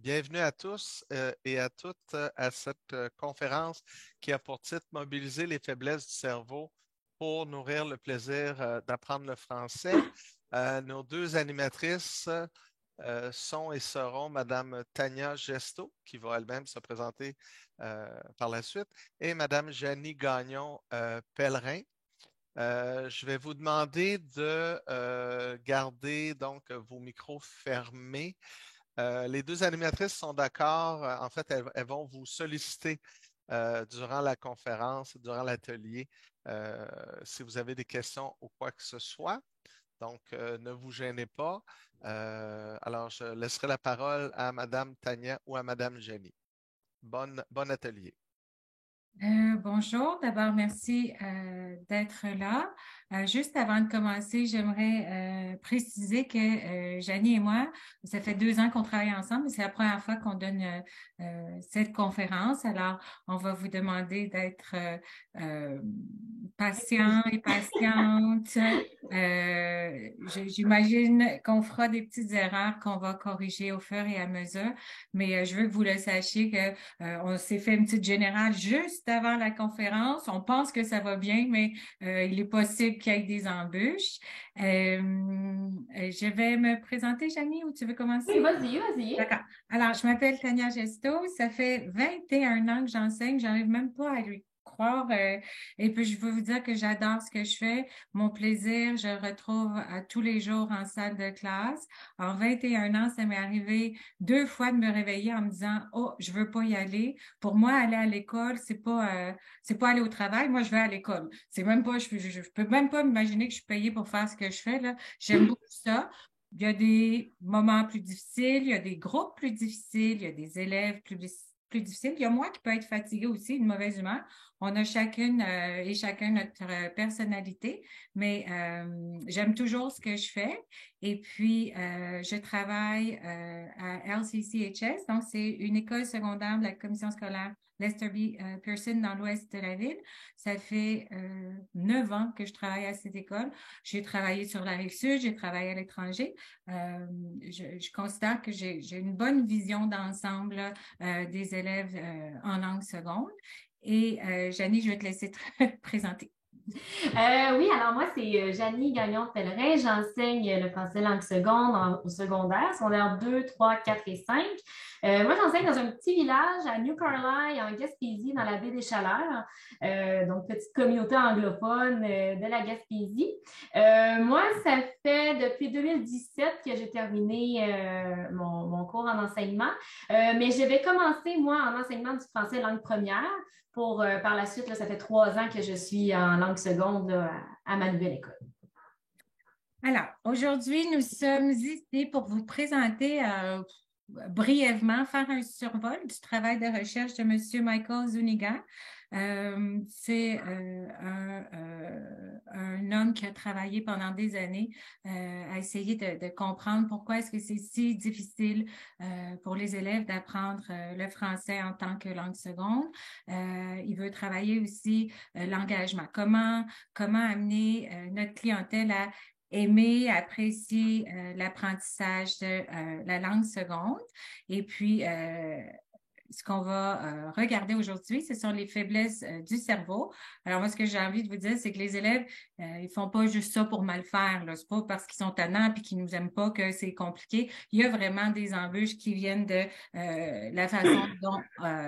Bienvenue à tous et à toutes à cette conférence qui a pour titre Mobiliser les faiblesses du cerveau pour nourrir le plaisir d'apprendre le français. Nos deux animatrices sont et seront Madame Tania Gesto, qui va elle-même se présenter par la suite, et Madame Janie Gagnon-Pellerin. Je vais vous demander de garder donc vos micros fermés. Les deux animatrices sont d'accord. En fait, elles vont vous solliciter durant la conférence, durant l'atelier, euh, si vous avez des questions ou quoi que ce soit. Donc, ne vous gênez pas. Alors, je laisserai la parole à Madame Tania ou à Madame Jenny. Bon atelier. Bonjour, d'abord merci d'être là. Juste avant de commencer, j'aimerais préciser que Janie et moi, ça fait 2 ans qu'on travaille ensemble, mais c'est la première fois qu'on donne cette conférence. Alors, on va vous demander d'être euh, patient et patiente. J'imagine qu'on fera des petites erreurs qu'on va corriger au fur et à mesure, mais je veux que vous le sachiez que on s'est fait une petite générale juste avant la conférence. On pense que ça va bien, mais il est possible qu'il y ait des embûches. Je vais me présenter, Janie, ou tu veux Oui, commencer? vas-y, vas-y. D'accord. Alors, je m'appelle Tania Gesto. Ça fait 21 ans que j'enseigne. J'arrive même pas à lui croire. Et puis, je veux vous dire que j'adore ce que je fais. Mon plaisir, je le retrouve à tous les jours en salle de classe. En 21 ans, ça m'est arrivé 2 fois de me réveiller en me disant, oh, je veux pas y aller. Pour moi, aller à l'école, c'est pas aller au travail. Moi, je vais à l'école. C'est même pas, je peux même pas m'imaginer que je suis payée pour faire ce que je fais, là. J'aime beaucoup ça. Il y a des moments plus difficiles, il y a des groupes plus difficiles, il y a des élèves plus difficiles. Il y a moi qui peux être fatiguée aussi, une mauvaise humeur. On a chacune et chacun notre personnalité, mais j'aime toujours ce que je fais. Et puis, je travaille à LCCHS, donc c'est une école secondaire de la commission scolaire Lester B. Pearson dans l'ouest de la ville. Ça fait 9 ans que je travaille à cette école. J'ai travaillé sur la rive sud, j'ai travaillé à l'étranger. Euh, je considère que j'ai une bonne vision d'ensemble des élèves en langue seconde. Et Janie, je vais te laisser te présenter. Oui, alors moi, c'est Janie Gagnon-Pellerin. J'enseigne le français langue seconde au secondaire 2, 3, 4 et 5. Moi, j'enseigne dans un petit village à New Carlisle, en Gaspésie, dans la baie des Chaleurs. Donc, petite communauté anglophone de la Gaspésie. Moi, ça fait depuis 2017 que j'ai terminé mon cours en enseignement. Mais je vais commencer, moi, en enseignement du français langue première. Pour par la suite, là, ça fait 3 ans que je suis en langue seconde là, à ma nouvelle école. Alors, aujourd'hui, nous sommes ici pour vous présenter brièvement, faire un survol du travail de recherche de Monsieur Michael Zuniga. C'est un homme qui a travaillé pendant des années à essayer de comprendre pourquoi est-ce que c'est si difficile pour les élèves d'apprendre le français en tant que langue seconde. Il veut travailler aussi l'engagement. Comment amener notre clientèle à aimer, apprécier l'apprentissage de la langue seconde. Et puis, ce qu'on va regarder aujourd'hui, ce sont les faiblesses du cerveau. Alors moi, ce que j'ai envie de vous dire, c'est que les élèves, ils font pas juste ça pour mal faire. Là. C'est pas parce qu'ils sont tannants et qu'ils nous aiment pas que c'est compliqué. Il y a vraiment des embûches qui viennent de la façon dont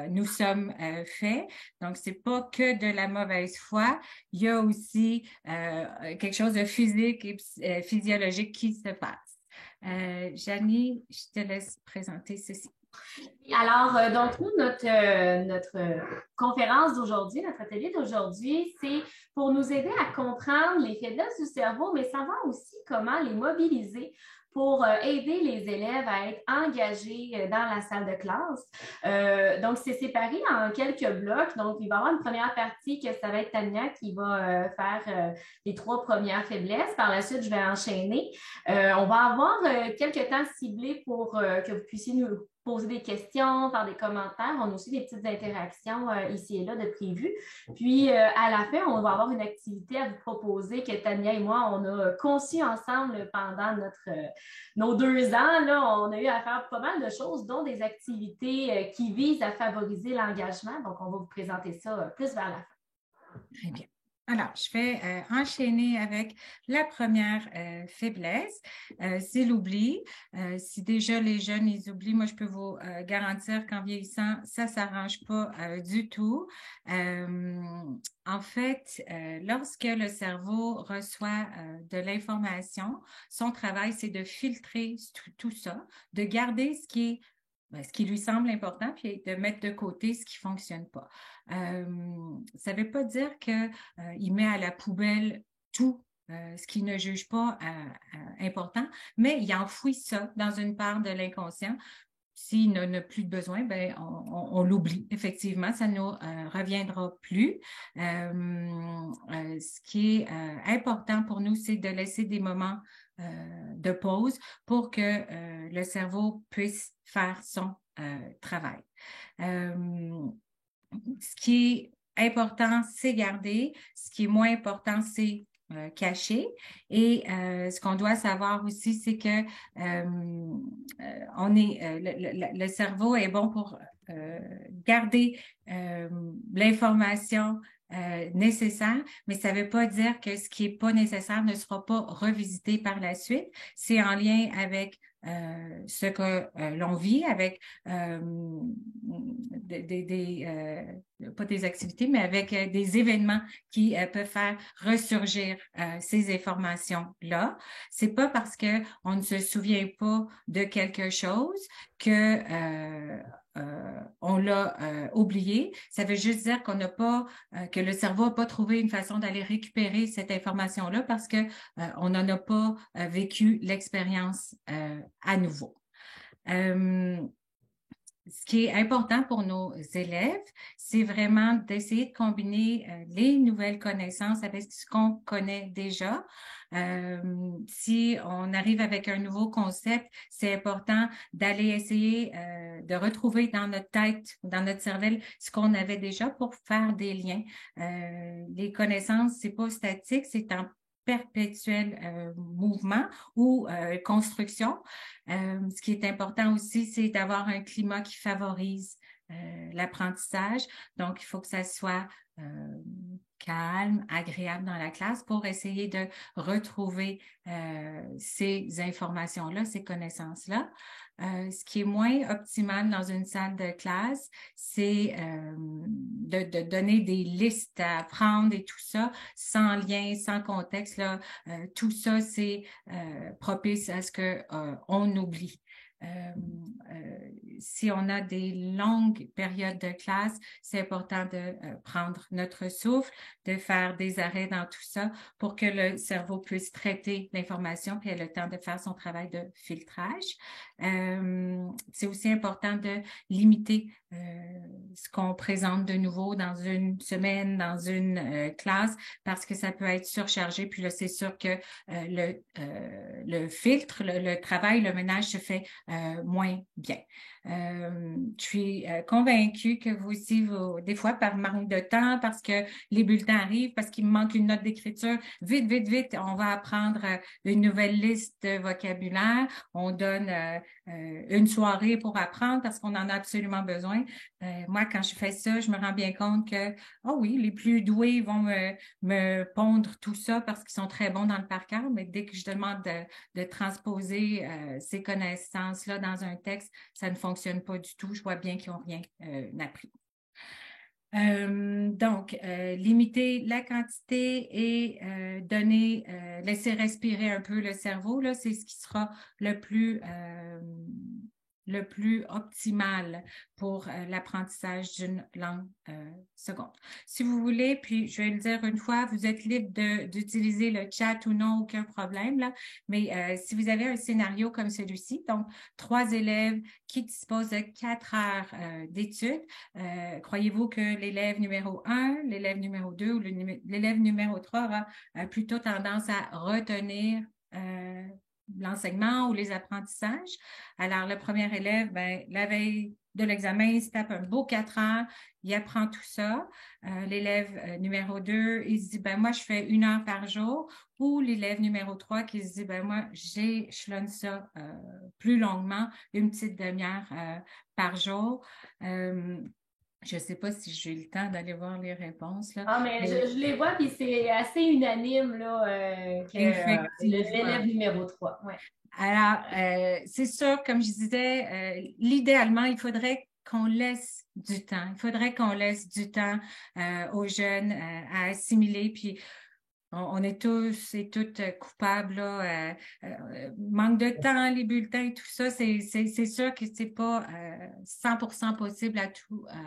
nous sommes faits. Donc, c'est pas que de la mauvaise foi. Il y a aussi quelque chose de physique et physiologique qui se passe. Janie, je te laisse présenter ceci. Alors, donc, nous, notre conférence d'aujourd'hui, notre atelier d'aujourd'hui, c'est pour nous aider à comprendre les faiblesses du cerveau, mais savoir aussi comment les mobiliser pour aider les élèves à être engagés dans la salle de classe. Donc, c'est séparé en quelques blocs. Donc, il va y avoir une première partie que ça va être Tania qui va faire les 3 premières faiblesses. Par la suite, je vais enchaîner. On va avoir quelques temps ciblés pour que vous puissiez poser des questions, faire des commentaires. On a aussi des petites interactions ici et là de prévues. Puis, à la fin, on va avoir une activité à vous proposer que Tania et moi, on a conçu ensemble pendant nos 2 ans. Là, on a eu à faire pas mal de choses, dont des activités qui visent à favoriser l'engagement. Donc, on va vous présenter ça plus vers la fin. Très bien. Alors, je vais enchaîner avec la première faiblesse, c'est l'oubli. Si déjà les jeunes, ils oublient, moi, je peux vous garantir qu'en vieillissant, ça ne s'arrange pas du tout. En fait, lorsque le cerveau reçoit de l'information, son travail, c'est de filtrer tout ça, de garder ce qui lui semble important, puis de mettre de côté ce qui ne fonctionne pas. Ça ne veut pas dire qu'il met à la poubelle tout ce qu'il ne juge pas important, mais il enfouit ça dans une part de l'inconscient. S'il n'en a plus de besoin, ben, on l'oublie. Effectivement, ça ne nous reviendra plus. Ce qui est important pour nous, c'est de laisser des moments de pause pour que le cerveau puisse faire son travail. Ce qui est important, c'est garder. Ce qui est moins important, c'est cacher. Et ce qu'on doit savoir aussi, c'est que le cerveau est bon pour garder l'information nécessaire, mais ça ne veut pas dire que ce qui n'est pas nécessaire ne sera pas revisité par la suite. C'est en lien avec ce que l'on vit, avec pas des activités, mais avec des événements qui peuvent faire ressurgir ces informations-là. C'est pas parce qu'on ne se souvient pas de quelque chose que on l'a oublié. Ça veut juste dire qu'on n'a pas, que le cerveau n'a pas trouvé une façon d'aller récupérer cette information-là parce que on n'en a pas vécu l'expérience à nouveau. Ce qui est important pour nos élèves, c'est vraiment d'essayer de combiner les nouvelles connaissances avec ce qu'on connaît déjà. Si on arrive avec un nouveau concept, c'est important d'aller essayer de retrouver dans notre tête, dans notre cervelle, ce qu'on avait déjà pour faire des liens. Les connaissances, c'est pas statique, c'est en perpétuel mouvement ou construction. Ce qui est important aussi, c'est d'avoir un climat qui favorise l'apprentissage. Donc, il faut que ça soit calme, agréable dans la classe pour essayer de retrouver ces informations-là, ces connaissances-là. Ce qui est moins optimal dans une salle de classe, c'est de donner des listes à apprendre et tout ça, sans lien, sans contexte. Là, tout ça, c'est propice à ce qu'on oublie. Si on a des longues périodes de classe, c'est important de prendre notre souffle, de faire des arrêts dans tout ça pour que le cerveau puisse traiter l'information puis ait le temps de faire son travail de filtrage. C'est aussi important de limiter ce qu'on présente de nouveau dans une semaine, dans une classe, parce que ça peut être surchargé. Puis là, c'est sûr que le filtre, le travail, le ménage se fait moins bien. Je suis convaincue que vous aussi, des fois, par manque de temps, parce que les bulletins arrivent, parce qu'il me manque une note d'écriture, vite, vite, vite, on va apprendre une nouvelle liste de vocabulaire. On donne une soirée pour apprendre parce qu'on en a absolument besoin. Moi, quand je fais ça, je me rends bien compte que, oh oui, les plus doués vont me pondre tout ça parce qu'ils sont très bons dans le par cœur, mais dès que je demande de transposer ces connaissances-là dans un texte, ça ne fonctionne pas du tout. Je vois bien qu'ils n'ont rien appris. Donc, limiter la quantité et laisser respirer un peu le cerveau, là, c'est ce qui sera le plus optimal pour l'apprentissage d'une langue seconde. Si vous voulez, puis je vais le dire une fois, vous êtes libre d'utiliser le chat ou non, aucun problème, là. Mais si vous avez un scénario comme celui-ci, donc 3 élèves qui disposent de 4 heures d'études, croyez-vous que l'élève numéro 1, l'élève numéro 2 ou l'élève numéro 3 aura plutôt tendance à retenir l'enseignement ou les apprentissages. Alors, le premier élève, ben, la veille de l'examen, il se tape un beau 4 heures, il apprend tout ça. L'élève numéro 2, il se dit, ben moi, je fais 1 heure par jour. Ou l'élève numéro 3 qui se dit, ben moi, j'échelonne ça plus longuement, une petite demi-heure par jour. Je ne sais pas si j'ai eu le temps d'aller voir les réponses, là. Ah, mais je les vois, puis c'est assez unanime, là, que Effectivement. l'élève numéro 3. Ouais. Alors, c'est sûr, comme je disais, l'idéalement, il faudrait qu'on laisse du temps. Il faudrait qu'on laisse du temps aux jeunes à assimiler. Puis, on est tous et toutes coupables, là, manque de temps, les bulletins et tout ça, c'est sûr que c'est pas 100% possible à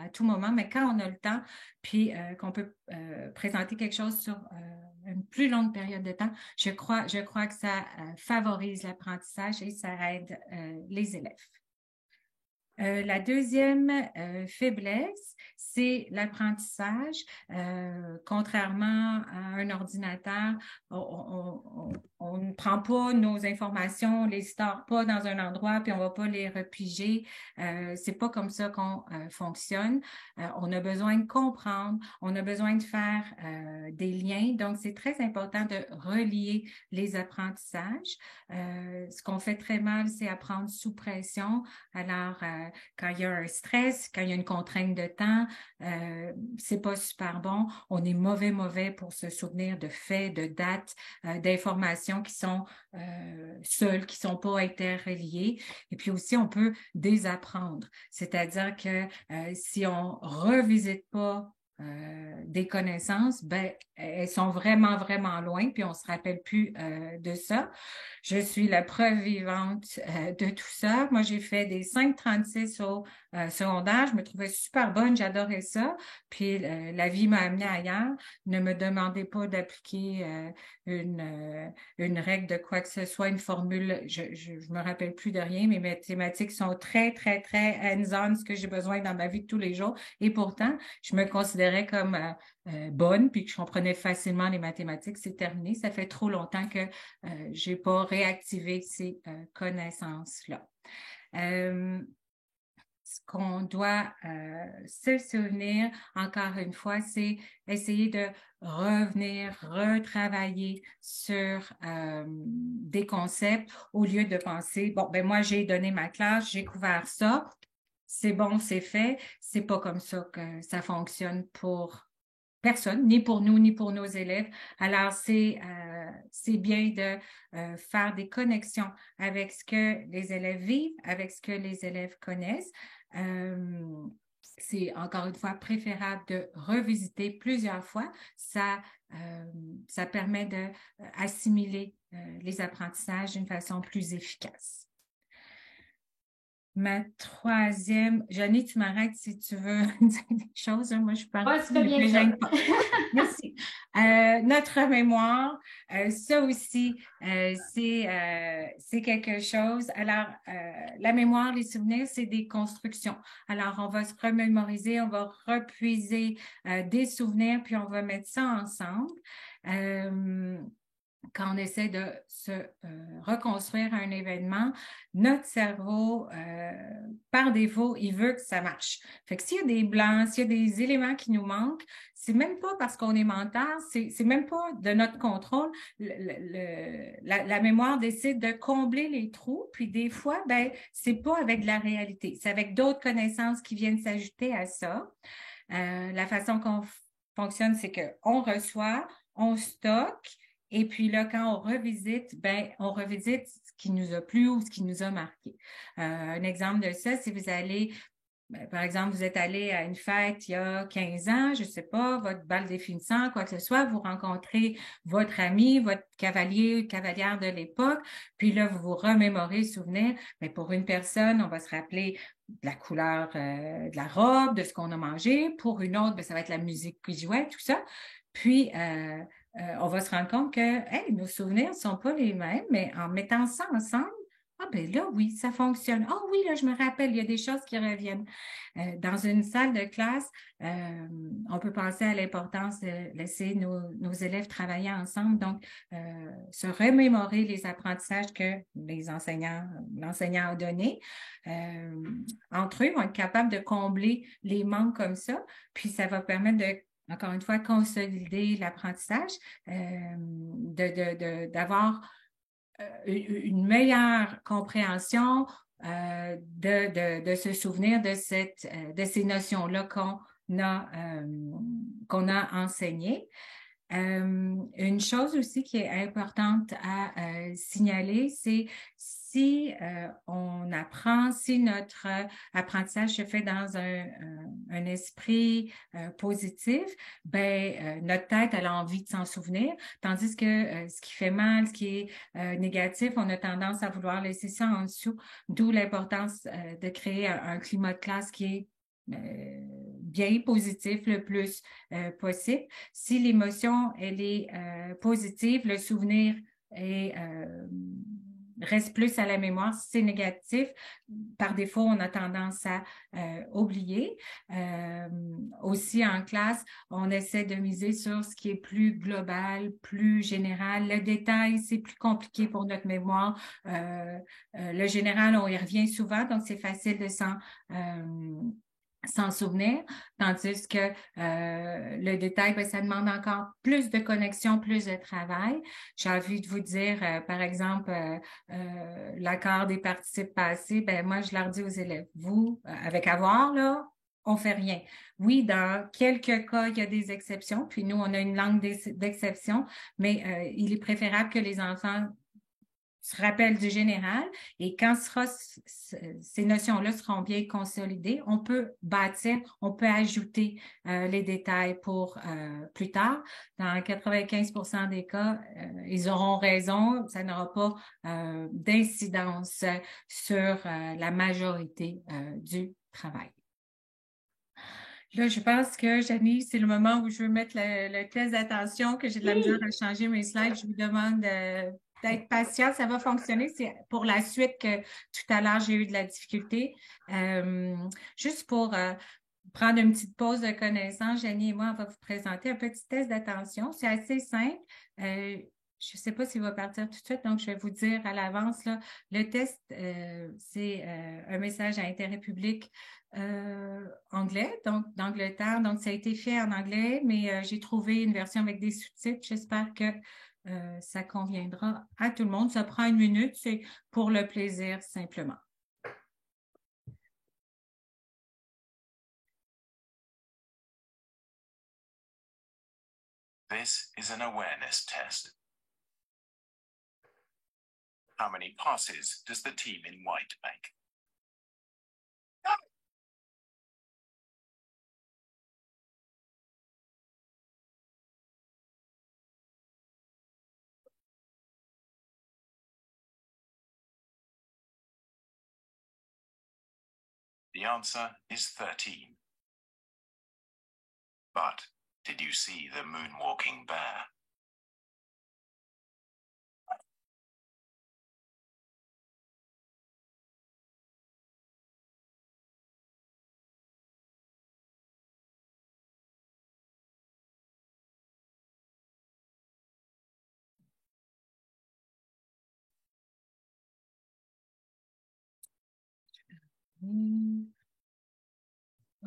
tout moment, mais quand on a le temps, puis qu'on peut présenter quelque chose sur une plus longue période de temps, je crois que ça favorise l'apprentissage et ça aide les élèves. La deuxième faiblesse, c'est l'apprentissage. Contrairement à un ordinateur, on ne prend pas nos informations, on les store pas dans un endroit puis on va pas les repiger. C'est pas comme ça qu'on fonctionne. On a besoin de comprendre, on a besoin de faire des liens. Donc, c'est très important de relier les apprentissages. Ce qu'on fait très mal, c'est apprendre sous pression. Alors, quand il y a un stress, quand il y a une contrainte de temps, c'est pas super bon. On est mauvais pour se souvenir de faits, de dates, d'informations qui sont seules, qui sont pas interreliées. Et puis aussi, on peut désapprendre. C'est-à-dire que si on revisite pas des connaissances, ben, elles sont vraiment loin, puis on se rappelle plus de ça. Je suis la preuve vivante de tout ça. Moi, j'ai fait des 5,36 au secondaire. Je me trouvais super bonne, j'adorais ça. Puis la vie m'a amenée ailleurs. Ne me demandez pas d'appliquer une règle de quoi que ce soit, une formule. Je me rappelle plus de rien. Mes mathématiques sont très hands-on, ce que j'ai besoin dans ma vie de tous les jours. Et pourtant, je me considérais comme bonne, puis que je comprenais facilement les mathématiques. C'est terminé. Ça fait trop longtemps que j'ai pas réactivé ces connaissances-là. Ce qu'on doit se souvenir, encore une fois, c'est essayer de revenir, retravailler sur des concepts au lieu de penser, bon, ben moi, j'ai donné ma classe, j'ai couvert ça, c'est bon, c'est fait. C'est pas comme ça que ça fonctionne pour personne, ni pour nous, ni pour nos élèves. Alors, c'est bien de faire des connexions avec ce que les élèves vivent, avec ce que les élèves connaissent. C'est encore une fois préférable de revisiter plusieurs fois. Ça permet d'assimiler les apprentissages d'une façon plus efficace. Ma troisième, Johnny, tu m'arrêtes si tu veux dire des choses. Moi, je parle. Ouais, tu fais bien ça. Merci. Notre mémoire, ça aussi, c'est quelque chose. Alors, la mémoire, les souvenirs, c'est des constructions. Alors, on va se remémoriser, on va repuiser des souvenirs, puis on va mettre ça ensemble. Quand on essaie de se reconstruire un événement, notre cerveau, par défaut, il veut que ça marche. Fait que s'il y a des blancs, s'il y a des éléments qui nous manquent, c'est même pas parce qu'on est menteur, c'est même pas de notre contrôle. La mémoire décide de combler les trous, puis des fois, ben, c'est pas avec de la réalité, c'est avec d'autres connaissances qui viennent s'ajouter à ça. La façon qu'on fonctionne, c'est qu'on reçoit, on stocke, et puis là, quand on revisite, ben, on revisite ce qui nous a plu ou ce qui nous a marqué. Un exemple de ça, si vous allez, par exemple, vous êtes allé à une fête il y a 15 ans, je ne sais pas, votre bal définissant, quoi que ce soit, vous rencontrez votre ami, votre cavalier ou cavalière de l'époque, puis là, vous vous remémorez, souvenir. Mais pour une personne, on va se rappeler de la couleur de la robe, de ce qu'on a mangé. Pour une autre, ben, ça va être la musique qui jouait, tout ça. Puis, on va se rendre compte que nos souvenirs ne sont pas les mêmes, mais en mettant ça ensemble, Ah ben là, oui, ça fonctionne. Ah oui, là, je me rappelle, il y a des choses qui reviennent. Dans une salle de classe, on peut penser à l'importance de laisser nos élèves travailler ensemble, donc se remémorer les apprentissages que l'enseignant a donnés. Entre eux, ils vont être capables de combler les manques comme ça, puis ça va permettre de encore une fois, consolider l'apprentissage, d'avoir une meilleure compréhension, de se souvenir de ces notions-là qu'on a enseignées. Une chose aussi qui est importante à signaler, c'est si notre apprentissage se fait dans un esprit positif, ben notre tête, elle a envie de s'en souvenir, tandis que ce qui fait mal, ce qui est négatif, on a tendance à vouloir laisser ça en dessous, d'où l'importance de créer un climat de classe qui est bien positif le plus possible. Si l'émotion, elle est positive, le souvenir reste plus à la mémoire. Si c'est négatif, par défaut, on a tendance à oublier. Aussi en classe, on essaie de miser sur ce qui est plus global, plus général. Le détail, c'est plus compliqué pour notre mémoire. Le général, on y revient souvent, donc c'est facile de s'en souvenir, tandis que le détail, ben, ça demande encore plus de connexion, plus de travail. J'ai envie de vous dire, par exemple, l'accord des participes passés, ben moi, je leur dis aux élèves, vous, avec avoir, là, on fait rien. Oui, dans quelques cas, il y a des exceptions, puis nous, on a une langue d'exception, mais il est préférable que les enfants se rappelle du général et quand ces notions-là seront bien consolidées, on peut bâtir, on peut ajouter les détails pour plus tard. Dans 95% des cas, ils auront raison, ça n'aura pas d'incidence sur la majorité du travail. Là, je pense que, Janie, c'est le moment où je veux mettre le test d'attention, que j'ai de la misère à changer mes slides. Je vous demande d'être patient. Ça va fonctionner. C'est pour la suite que tout à l'heure, j'ai eu de la difficulté. Juste pour prendre une petite pause de connaissance, Janie et moi, on va vous présenter un petit test d'attention. C'est assez simple. Je ne sais pas s'il va partir tout de suite, donc je vais vous dire à l'avance, là, le test, c'est un message à intérêt public anglais, donc d'Angleterre. Donc, ça a été fait en anglais, mais j'ai trouvé une version avec des sous-titres. J'espère que ça conviendra à tout le monde. Ça prend 1 minute, c'est pour le plaisir simplement. This is an awareness test. How many passes does the team in white make? The answer is 13. But did you see the moonwalking bear?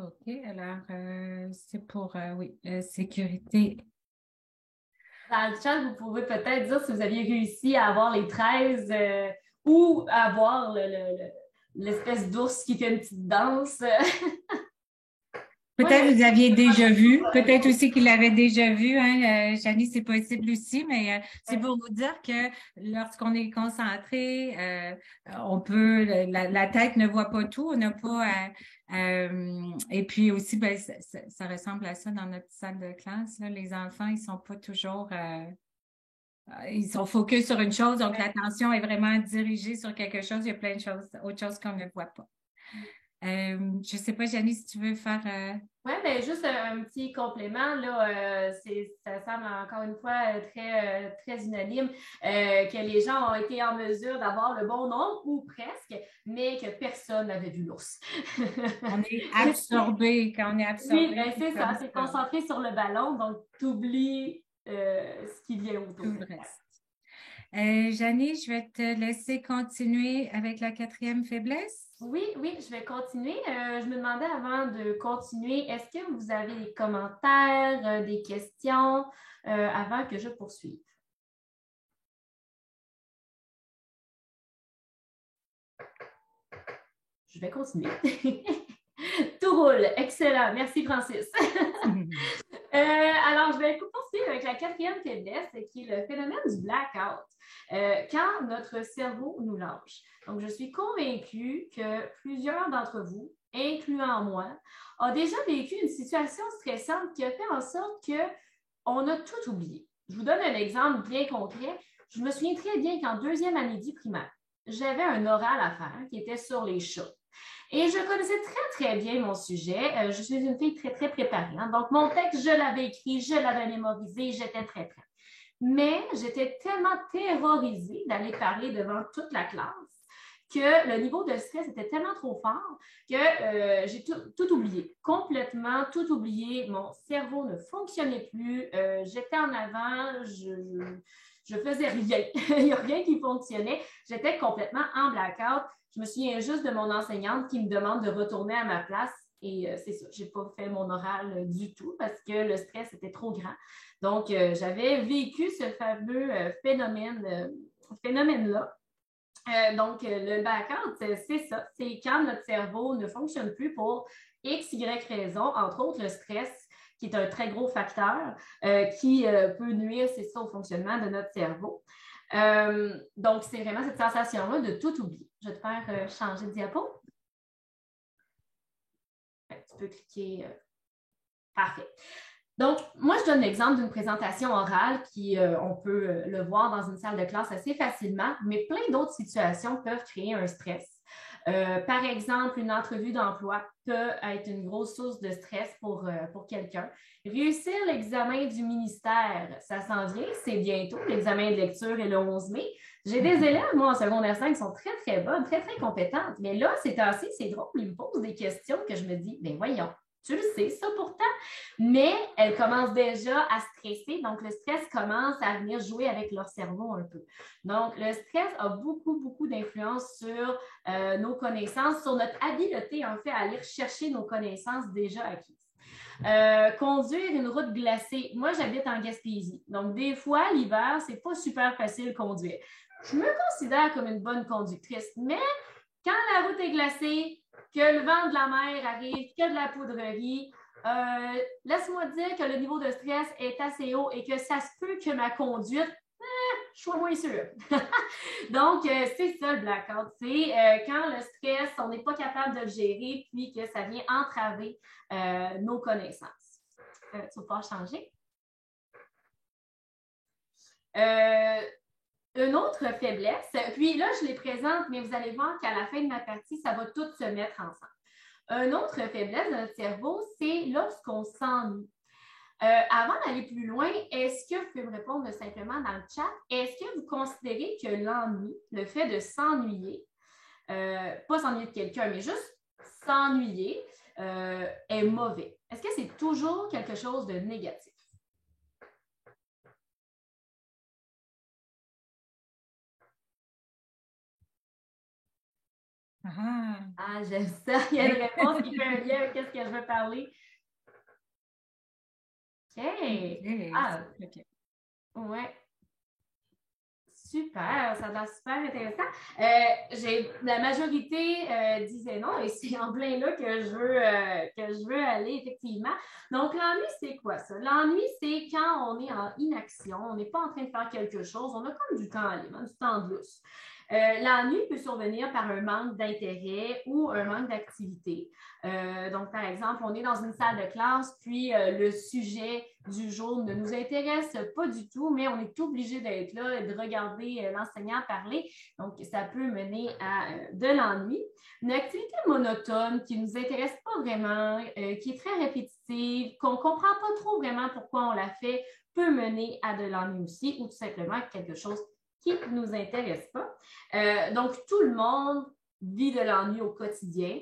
OK, alors c'est pour, oui, sécurité. Dans le chat, vous pouvez peut-être dire si vous aviez réussi à avoir les 13 ou à avoir l'espèce d'ours qui fait une petite danse. Peut-être vous aviez déjà vu, peut-être aussi qu'il l'avait déjà vu, hein, Janie, c'est possible aussi, mais c'est pour vous dire que lorsqu'on est concentré, on peut, la tête ne voit pas tout, on n'a pas, et puis aussi, ben, ça ressemble à ça dans notre salle de classe, là, les enfants, ils sont pas toujours, ils sont focus sur une chose, donc l'attention est vraiment dirigée sur quelque chose, il y a plein de choses, autre chose qu'on ne voit pas. Je ne sais pas, Janice, si tu veux faire... Oui, bien, juste un petit complément, là, ça semble encore une fois très unanime que les gens ont été en mesure d'avoir le bon nombre, ou presque, mais que personne n'avait vu l'ours. On est absorbé. Quand on est Oui, absorbé, ben, c'est ça, comme c'est ça. concentré sur le ballon, donc tu oublies ce qui vient autour. Tout le reste. Janice, je vais te laisser continuer avec la quatrième faiblesse. Oui, je vais continuer. Je me demandais avant de continuer, est-ce que vous avez des commentaires, des questions avant que je poursuive? Je vais continuer. Tout roule. Excellent. Merci, Francis. Alors, je vais poursuivre avec la quatrième faiblesse, qui est le phénomène du blackout, quand notre cerveau nous lâche. Donc, je suis convaincue que plusieurs d'entre vous, incluant moi, ont déjà vécu une situation stressante qui a fait en sorte qu'on a tout oublié. Je vous donne un exemple bien concret. Je me souviens très bien qu'en deuxième année du primaire, j'avais un oral à faire qui était sur les chats. Et je connaissais très, très bien mon sujet. Je suis une fille très, très préparée. Hein. Donc, mon texte, je l'avais écrit, je l'avais mémorisé, j'étais très prête. Mais j'étais tellement terrorisée d'aller parler devant toute la classe que le niveau de stress était tellement trop fort que j'ai tout oublié, complètement tout oublié. Mon cerveau ne fonctionnait plus. J'étais en avant, je faisais rien. Il n'y a rien qui fonctionnait. J'étais complètement en blackout. Je me souviens juste de mon enseignante qui me demande de retourner à ma place. Et c'est ça, je n'ai pas fait mon oral du tout parce que le stress était trop grand. Donc, j'avais vécu ce fameux phénomène-là. Donc, le blackout, c'est ça. C'est quand notre cerveau ne fonctionne plus pour X, Y raison, entre autres le stress, qui est un très gros facteur qui peut nuire, c'est ça, au fonctionnement de notre cerveau. Donc, c'est vraiment cette sensation-là de tout oublier. Je vais te faire changer de diapo. Tu peux cliquer. Parfait. Donc, moi, je donne l'exemple d'une présentation orale qui, on peut le voir dans une salle de classe assez facilement, mais plein d'autres situations peuvent créer un stress. Par exemple, une entrevue d'emploi peut être une grosse source de stress pour quelqu'un. Réussir l'examen du ministère, ça s'en vient, c'est bientôt. L'examen de lecture est le 11 mai. J'ai des élèves, moi, en secondaire 5, qui sont très, très bonnes, très, très compétentes. Mais là, c'est assez, c'est drôle. Ils me posent des questions que je me dis, bien voyons, tu le sais, ça pourtant. Mais elles commencent déjà à stresser. Donc, le stress commence à venir jouer avec leur cerveau un peu. Donc, le stress a beaucoup, beaucoup d'influence sur nos connaissances, sur notre habileté, en fait, à aller chercher nos connaissances déjà acquises. Conduire une route glacée. Moi, j'habite en Gaspésie. Donc, des fois, l'hiver, c'est pas super facile de conduire. Je me considère comme une bonne conductrice, mais quand la route est glacée, que le vent de la mer arrive, que de la poudrerie, laisse-moi dire que le niveau de stress est assez haut et que ça se peut que ma conduite, je sois moins sûre. Donc, c'est ça le blackout. C'est quand le stress, on n'est pas capable de le gérer, puis que ça vient entraver nos connaissances. Tu vas pouvoir changer. Une autre faiblesse, puis là, je les présente, mais vous allez voir qu'à la fin de ma partie, ça va tout se mettre ensemble. Une autre faiblesse de notre cerveau, c'est lorsqu'on s'ennuie. Avant d'aller plus loin, est-ce que vous pouvez me répondre simplement dans le chat, est-ce que vous considérez que l'ennui, le fait de s'ennuyer, pas s'ennuyer de quelqu'un, mais juste s'ennuyer, est mauvais? Est-ce que c'est toujours quelque chose de négatif? Ah, j'aime ça. Il y a une réponse qui fait un lien avec ce que je veux parler. OK. Ah, OK. Ouais. Super, ça a l'air super intéressant. La majorité disait non et c'est en plein là que je veux aller, effectivement. Donc, l'ennui, c'est quoi ça? L'ennui, c'est quand on est en inaction, on n'est pas en train de faire quelque chose, on a comme du temps libre, du temps de lousse. L'ennui peut survenir par un manque d'intérêt ou un manque d'activité. Donc, par exemple, on est dans une salle de classe, puis le sujet du jour ne nous intéresse pas du tout, mais on est obligé d'être là et de regarder l'enseignant parler. Donc, ça peut mener à de l'ennui. Une activité monotone qui ne nous intéresse pas vraiment, qui est très répétitive, qu'on ne comprend pas trop vraiment pourquoi on la fait, peut mener à de l'ennui aussi, ou tout simplement quelque chose qui ne nous intéresse pas. Donc, tout le monde vit de l'ennui au quotidien.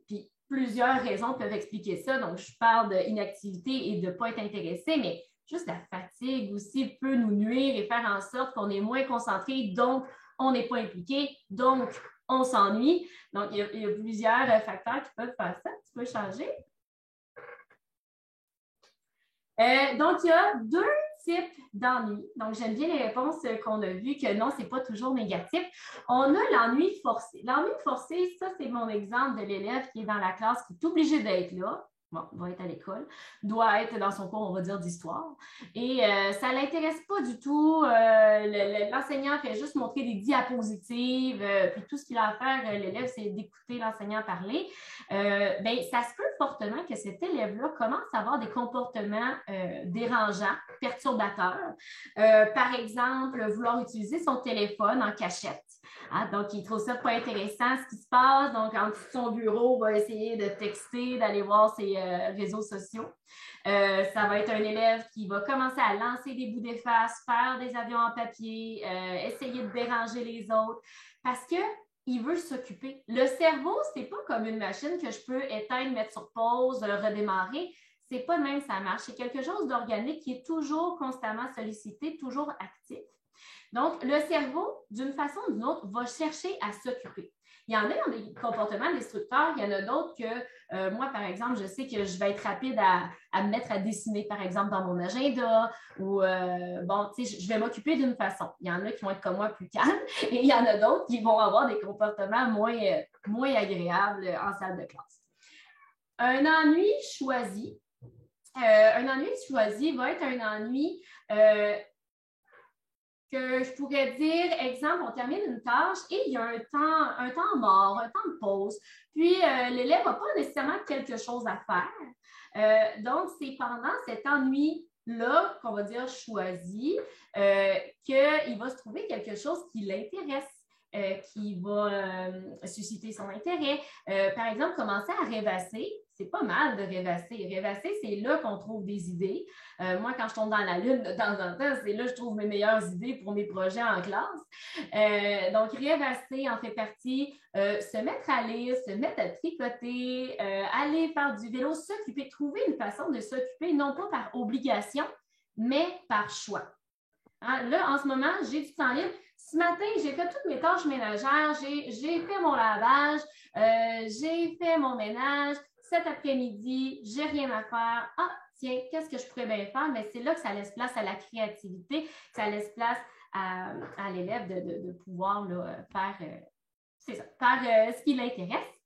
Puis plusieurs raisons peuvent expliquer ça. Donc, je parle d'inactivité et de ne pas être intéressé, mais juste la fatigue aussi peut nous nuire et faire en sorte qu'on est moins concentré, donc on n'est pas impliqué, donc on s'ennuie. Donc, il y a plusieurs facteurs qui peuvent faire ça. Tu peux changer. Donc, il y a deux types d'ennui. Donc, j'aime bien les réponses qu'on a vues, que non, ce n'est pas toujours négatif. On a l'ennui forcé. L'ennui forcé, ça, c'est mon exemple de l'élève qui est dans la classe, qui est obligé d'être là. Bon, va être à l'école, doit être dans son cours, on va dire, d'histoire. Et ça ne l'intéresse pas du tout. L'enseignant fait juste montrer des diapositives, puis tout ce qu'il a à faire, l'élève, c'est d'écouter l'enseignant parler. Ben, ça se peut fortement que cet élève-là commence à avoir des comportements dérangeants, perturbateurs. Par exemple, vouloir utiliser son téléphone en cachette. Ah, donc, il trouve ça pas intéressant ce qui se passe. Donc, en dessous de son bureau, il va essayer de texter, d'aller voir ses réseaux sociaux. Ça va être un élève qui va commencer à lancer des bouts d'efface, faire des avions en papier, essayer de déranger les autres parce qu'il veut s'occuper. Le cerveau, c'est pas comme une machine que je peux éteindre, mettre sur pause, redémarrer. C'est pas de même ça marche. C'est quelque chose d'organique qui est toujours constamment sollicité, toujours actif. Donc, le cerveau, d'une façon ou d'une autre, va chercher à s'occuper. Il y en a qui ont des comportements destructeurs, il y en a d'autres que, moi, par exemple, je sais que je vais être rapide à me mettre à dessiner, par exemple, dans mon agenda ou, bon, tu sais, je vais m'occuper d'une façon. Il y en a qui vont être comme moi plus calmes et il y en a d'autres qui vont avoir des comportements moins agréables en salle de classe. Un ennui choisi va être un ennui que je pourrais dire, exemple, on termine une tâche et il y a un temps mort, un temps de pause. Puis, l'élève n'a pas nécessairement quelque chose à faire. Donc, c'est pendant cet ennui-là, qu'on va dire choisi, qu'il va se trouver quelque chose qui l'intéresse. Qui va susciter son intérêt. Par exemple, commencer à rêvasser. C'est pas mal de rêvasser. Rêvasser, c'est là qu'on trouve des idées. Moi, quand je tombe dans la lune de temps en temps, c'est là que je trouve mes meilleures idées pour mes projets en classe. Donc, rêvasser en fait partie. Se mettre à lire, se mettre à tricoter, aller faire du vélo, s'occuper, trouver une façon de s'occuper, non pas par obligation, mais par choix. Hein? Là, en ce moment, j'ai du temps libre. Ce matin, j'ai fait toutes mes tâches ménagères, j'ai fait mon lavage, j'ai fait mon ménage. Cet après-midi, j'ai rien à faire. Ah, tiens, qu'est-ce que je pourrais bien faire? Mais c'est là que ça laisse place à la créativité, que ça laisse place à l'élève de pouvoir là, faire, faire ce qui l'intéresse.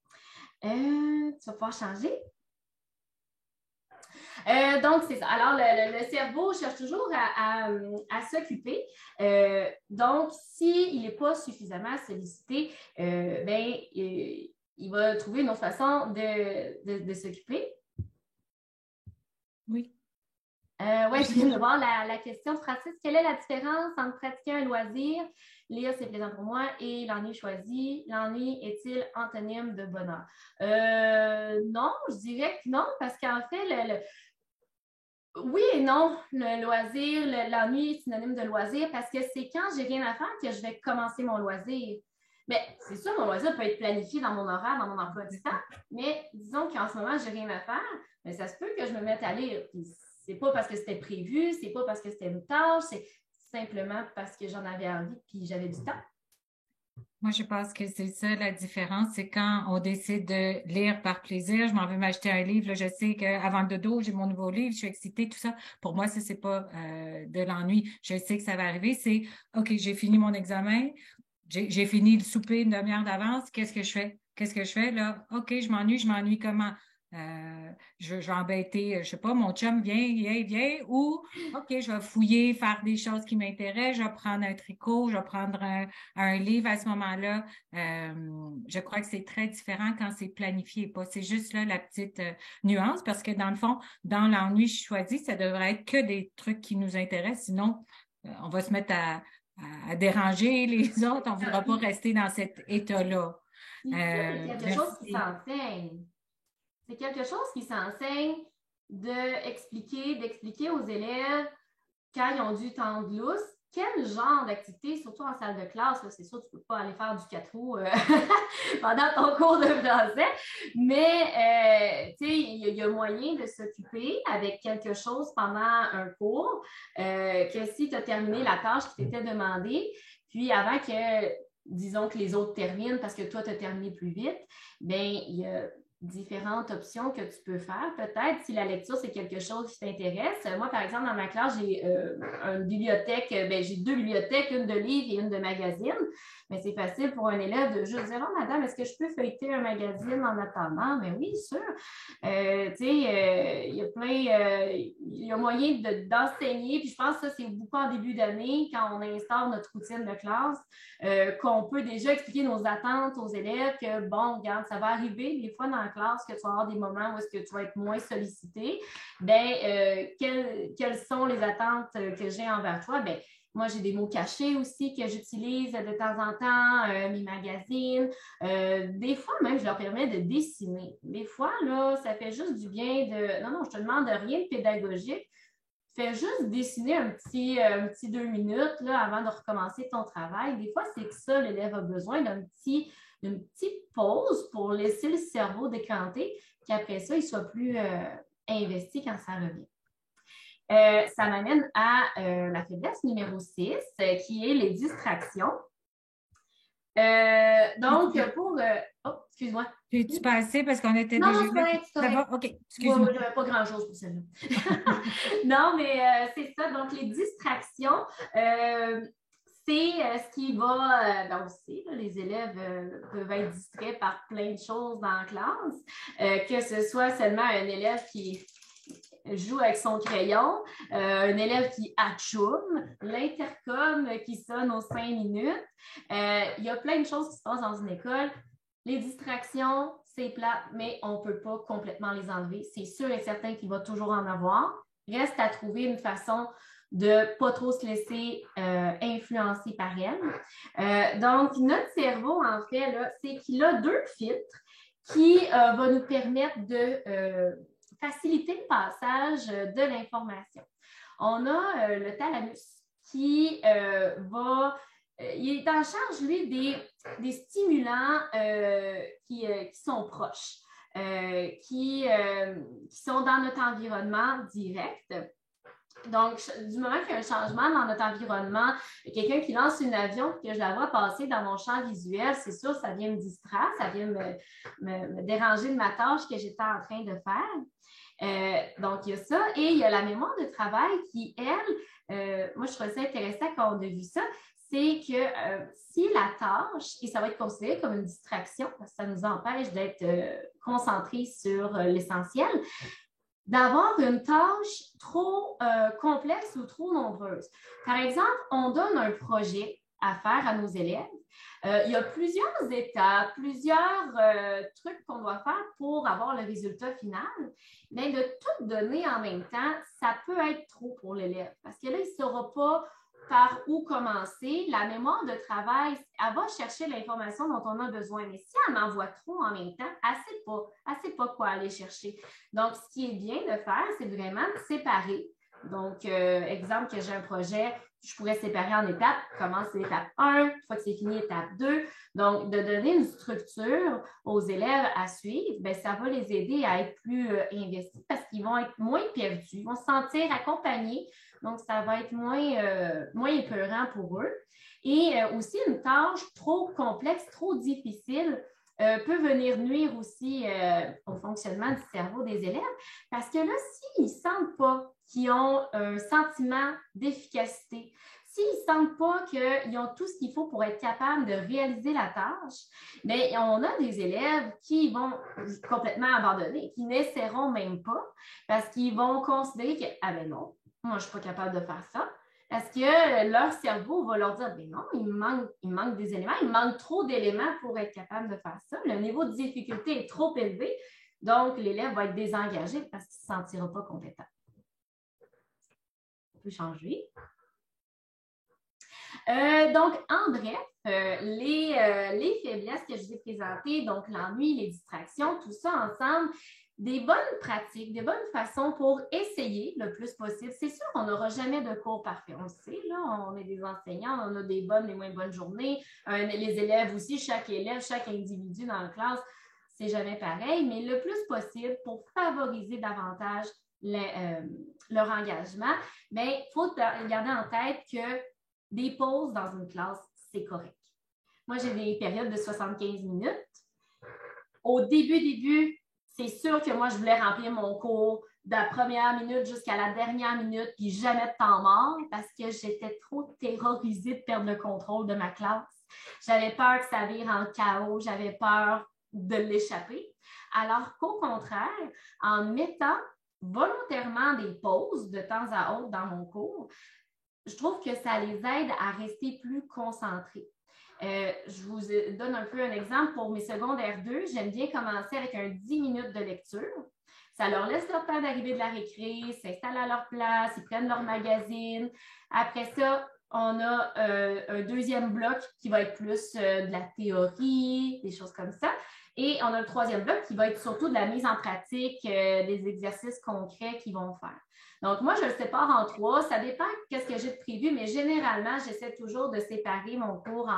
Tu vas pouvoir changer. Donc, c'est ça. Alors, le cerveau cherche toujours à s'occuper. Donc, s'il n'est pas suffisamment sollicité, il va trouver une autre façon de s'occuper. Oui. Oui, je viens de voir la question de Francis. Quelle est la différence entre pratiquer un loisir, lire c'est plaisant pour moi, et l'ennui choisi? L'ennui est-il antonyme de bonheur? Non, je dirais que non, parce qu'en fait, oui et non, le loisir, l'ennui est synonyme de loisir parce que c'est quand j'ai rien à faire que je vais commencer mon loisir. Mais c'est sûr, mon loisir peut être planifié dans mon horaire, dans mon emploi du temps, mais disons qu'en ce moment, j'ai rien à faire, mais ça se peut que je me mette à lire. Puis c'est pas parce que c'était prévu, c'est pas parce que c'était une tâche, c'est simplement parce que j'en avais envie puis j'avais du temps. Moi, je pense que c'est ça la différence, c'est quand on décide de lire par plaisir. Je m'en vais m'acheter un livre, là, je sais qu'avant le dodo, j'ai mon nouveau livre, je suis excitée, tout ça. Pour moi, ça, c'est pas de l'ennui. Je sais que ça va arriver, c'est OK, j'ai fini mon examen, j'ai fini le souper une demi-heure d'avance, qu'est-ce que je fais? Qu'est-ce que je fais là? OK, je m'ennuie comment? Je vais embêter, je sais pas, mon chum viens, ou OK, je vais fouiller, faire des choses qui m'intéressent, je vais prendre un tricot, je vais prendre un livre à ce moment-là. Je crois que c'est très différent quand c'est planifié, pas. C'est juste là la petite nuance, parce que dans le fond, dans l'ennui choisi, ça devrait être que des trucs qui nous intéressent, sinon on va se mettre à déranger les autres, on ne voudra pas rester dans cet état-là. C'est quelque chose qui Merci. s'enseigne. C'est quelque chose qui s'enseigne d'expliquer aux élèves quand ils ont du temps de lousse, quel genre d'activité, surtout en salle de classe, c'est sûr, tu ne peux pas aller faire du 4 roues pendant ton cours de français, mais il y a moyen de s'occuper avec quelque chose pendant un cours, que si tu as terminé la tâche qui t'était demandée, puis avant que, disons que les autres terminent parce que toi, tu as terminé plus vite, bien, il y a différentes options que tu peux faire. Peut-être si la lecture, c'est quelque chose qui t'intéresse. Moi, par exemple, dans ma classe, j'ai une bibliothèque, j'ai 2 bibliothèques, une de livres et une de magazines. Mais c'est facile pour un élève de juste dire, oh, madame, est-ce que je peux feuilleter un magazine en attendant? Mais oui, sûr. Il y a il y a moyen d'enseigner. Puis je pense que ça, c'est beaucoup en début d'année, quand on instaure notre routine de classe, qu'on peut déjà expliquer nos attentes aux élèves que, bon, regarde, ça va arriver des fois dans la classe que tu vas avoir des moments où est-ce que tu vas être moins sollicité. Quelles sont les attentes que j'ai envers toi? Moi, j'ai des mots cachés aussi que j'utilise de temps en temps, mes magazines. Des fois, même, je leur permets de dessiner. Des fois, là, ça fait juste du bien de... Non, je te demande rien de pédagogique. Fais juste dessiner un petit 2 minutes là, avant de recommencer ton travail. Des fois, c'est que ça, l'élève a besoin d'une petite pause pour laisser le cerveau décanter, qu'après ça, il soit plus investi quand ça revient. Ça m'amène à la faiblesse numéro 6, qui est les distractions. Donc, oh, excuse-moi. Tu passé parce qu'on était non, déjà non, là? c'est correct. OK, excuse-moi. Ouais, j'avais pas grand-chose pour celle-là. Non, mais c'est ça. Donc, les distractions, c'est ce qui va, on sait, là, les élèves peuvent être distraits par plein de choses dans la classe, que ce soit seulement un élève qui joue avec son crayon, un élève qui atchoum, l'intercom qui sonne aux 5 minutes. Il y a plein de choses qui se passent dans une école. Les distractions, c'est plate, mais on ne peut pas complètement les enlever. C'est sûr et certain qu'il va toujours en avoir. Reste à trouver une façon de ne pas trop se laisser influencer par elle. Donc, notre cerveau, en fait, là, c'est qu'il a 2 filtres qui vont nous permettre de faciliter le passage de l'information. On a le thalamus qui il est en charge, lui, des stimulants qui sont proches, qui sont dans notre environnement direct. Donc, du moment qu'il y a un changement dans notre environnement, quelqu'un qui lance un avion et que je la vois passer dans mon champ visuel, c'est sûr, ça vient me distraire, ça vient me déranger de ma tâche que j'étais en train de faire. Donc, il y a ça. Et il y a la mémoire de travail qui, elle, moi, je trouvais ça intéressant quand on a vu ça, c'est que si la tâche, et ça va être considéré comme une distraction, parce que ça nous empêche d'être concentrés sur l'essentiel, d'avoir une tâche trop complexe ou trop nombreuse. Par exemple, on donne un projet à faire à nos élèves. Il y a plusieurs étapes, plusieurs trucs qu'on doit faire pour avoir le résultat final. Mais de tout donner en même temps, ça peut être trop pour l'élève parce que là, il ne saura pas par où commencer. La mémoire de travail, elle va chercher l'information dont on a besoin. Mais si elle m'envoie trop en même temps, elle ne sait pas quoi aller chercher. Donc, ce qui est bien de faire, c'est vraiment de séparer. Donc, exemple que j'ai un projet, je pourrais séparer en étapes. Commence l'étape 1, une fois que c'est fini, étape 2. Donc, de donner une structure aux élèves à suivre, bien, ça va les aider à être plus investis parce qu'ils vont être moins perdus, ils vont se sentir accompagnés. Donc, ça va être moins épeurant pour eux. Et aussi, une tâche trop complexe, trop difficile peut venir nuire aussi au fonctionnement du cerveau des élèves parce que là, s'ils ne sentent pas qu'ils ont un sentiment d'efficacité, s'ils ne sentent pas qu'ils ont tout ce qu'il faut pour être capables de réaliser la tâche, bien, on a des élèves qui vont complètement abandonner, qui n'essaieront même pas parce qu'ils vont considérer que, ah ben non, moi, je ne suis pas capable de faire ça. Parce que leur cerveau va leur dire, ben non, il manque des éléments, il manque trop d'éléments pour être capable de faire ça. Le niveau de difficulté est trop élevé, donc l'élève va être désengagé parce qu'il ne se sentira pas compétent. On peut changer. Donc, en bref, les faiblesses que je vous ai présentées, donc l'ennui, les distractions, tout ça ensemble, des bonnes pratiques, des bonnes façons pour essayer le plus possible. C'est sûr qu'on n'aura jamais de cours parfait. On le sait, là, on est des enseignants, on a des bonnes et moins bonnes journées. Les élèves aussi, chaque élève, chaque individu dans la classe, c'est jamais pareil, mais le plus possible pour favoriser davantage leur engagement, bien, il faut garder en tête que des pauses dans une classe, c'est correct. Moi, j'ai des périodes de 75 minutes. Au début, c'est sûr que moi, je voulais remplir mon cours de la première minute jusqu'à la dernière minute, puis jamais de temps mort parce que j'étais trop terrorisée de perdre le contrôle de ma classe. J'avais peur que ça vire en chaos, j'avais peur de l'échapper. Alors qu'au contraire, en mettant volontairement des pauses de temps à autre dans mon cours, je trouve que ça les aide à rester plus concentrés. Je vous donne un peu un exemple. Pour mes secondaires 2, j'aime bien commencer avec un 10 minutes de lecture. Ça leur laisse leur temps d'arriver de la récré, s'installent à leur place, ils prennent leur magazine. Après ça, on a un deuxième bloc qui va être plus de la théorie, des choses comme ça. Et on a le troisième bloc qui va être surtout de la mise en pratique, des exercices concrets qu'ils vont faire. Donc, moi, je le sépare en 3. Ça dépend de ce que j'ai de prévu, mais généralement, j'essaie toujours de séparer mon cours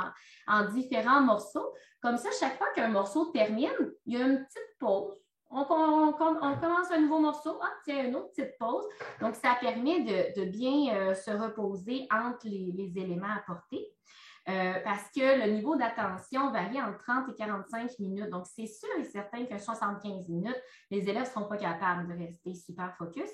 en différents morceaux. Comme ça, chaque fois qu'un morceau termine, il y a une petite pause. On commence un nouveau morceau. Ah, tiens, une autre petite pause. Donc, ça permet de bien se reposer entre les éléments apportés. Parce que le niveau d'attention varie entre 30 et 45 minutes. Donc, c'est sûr et certain que 75 minutes, les élèves ne seront pas capables de rester super focus.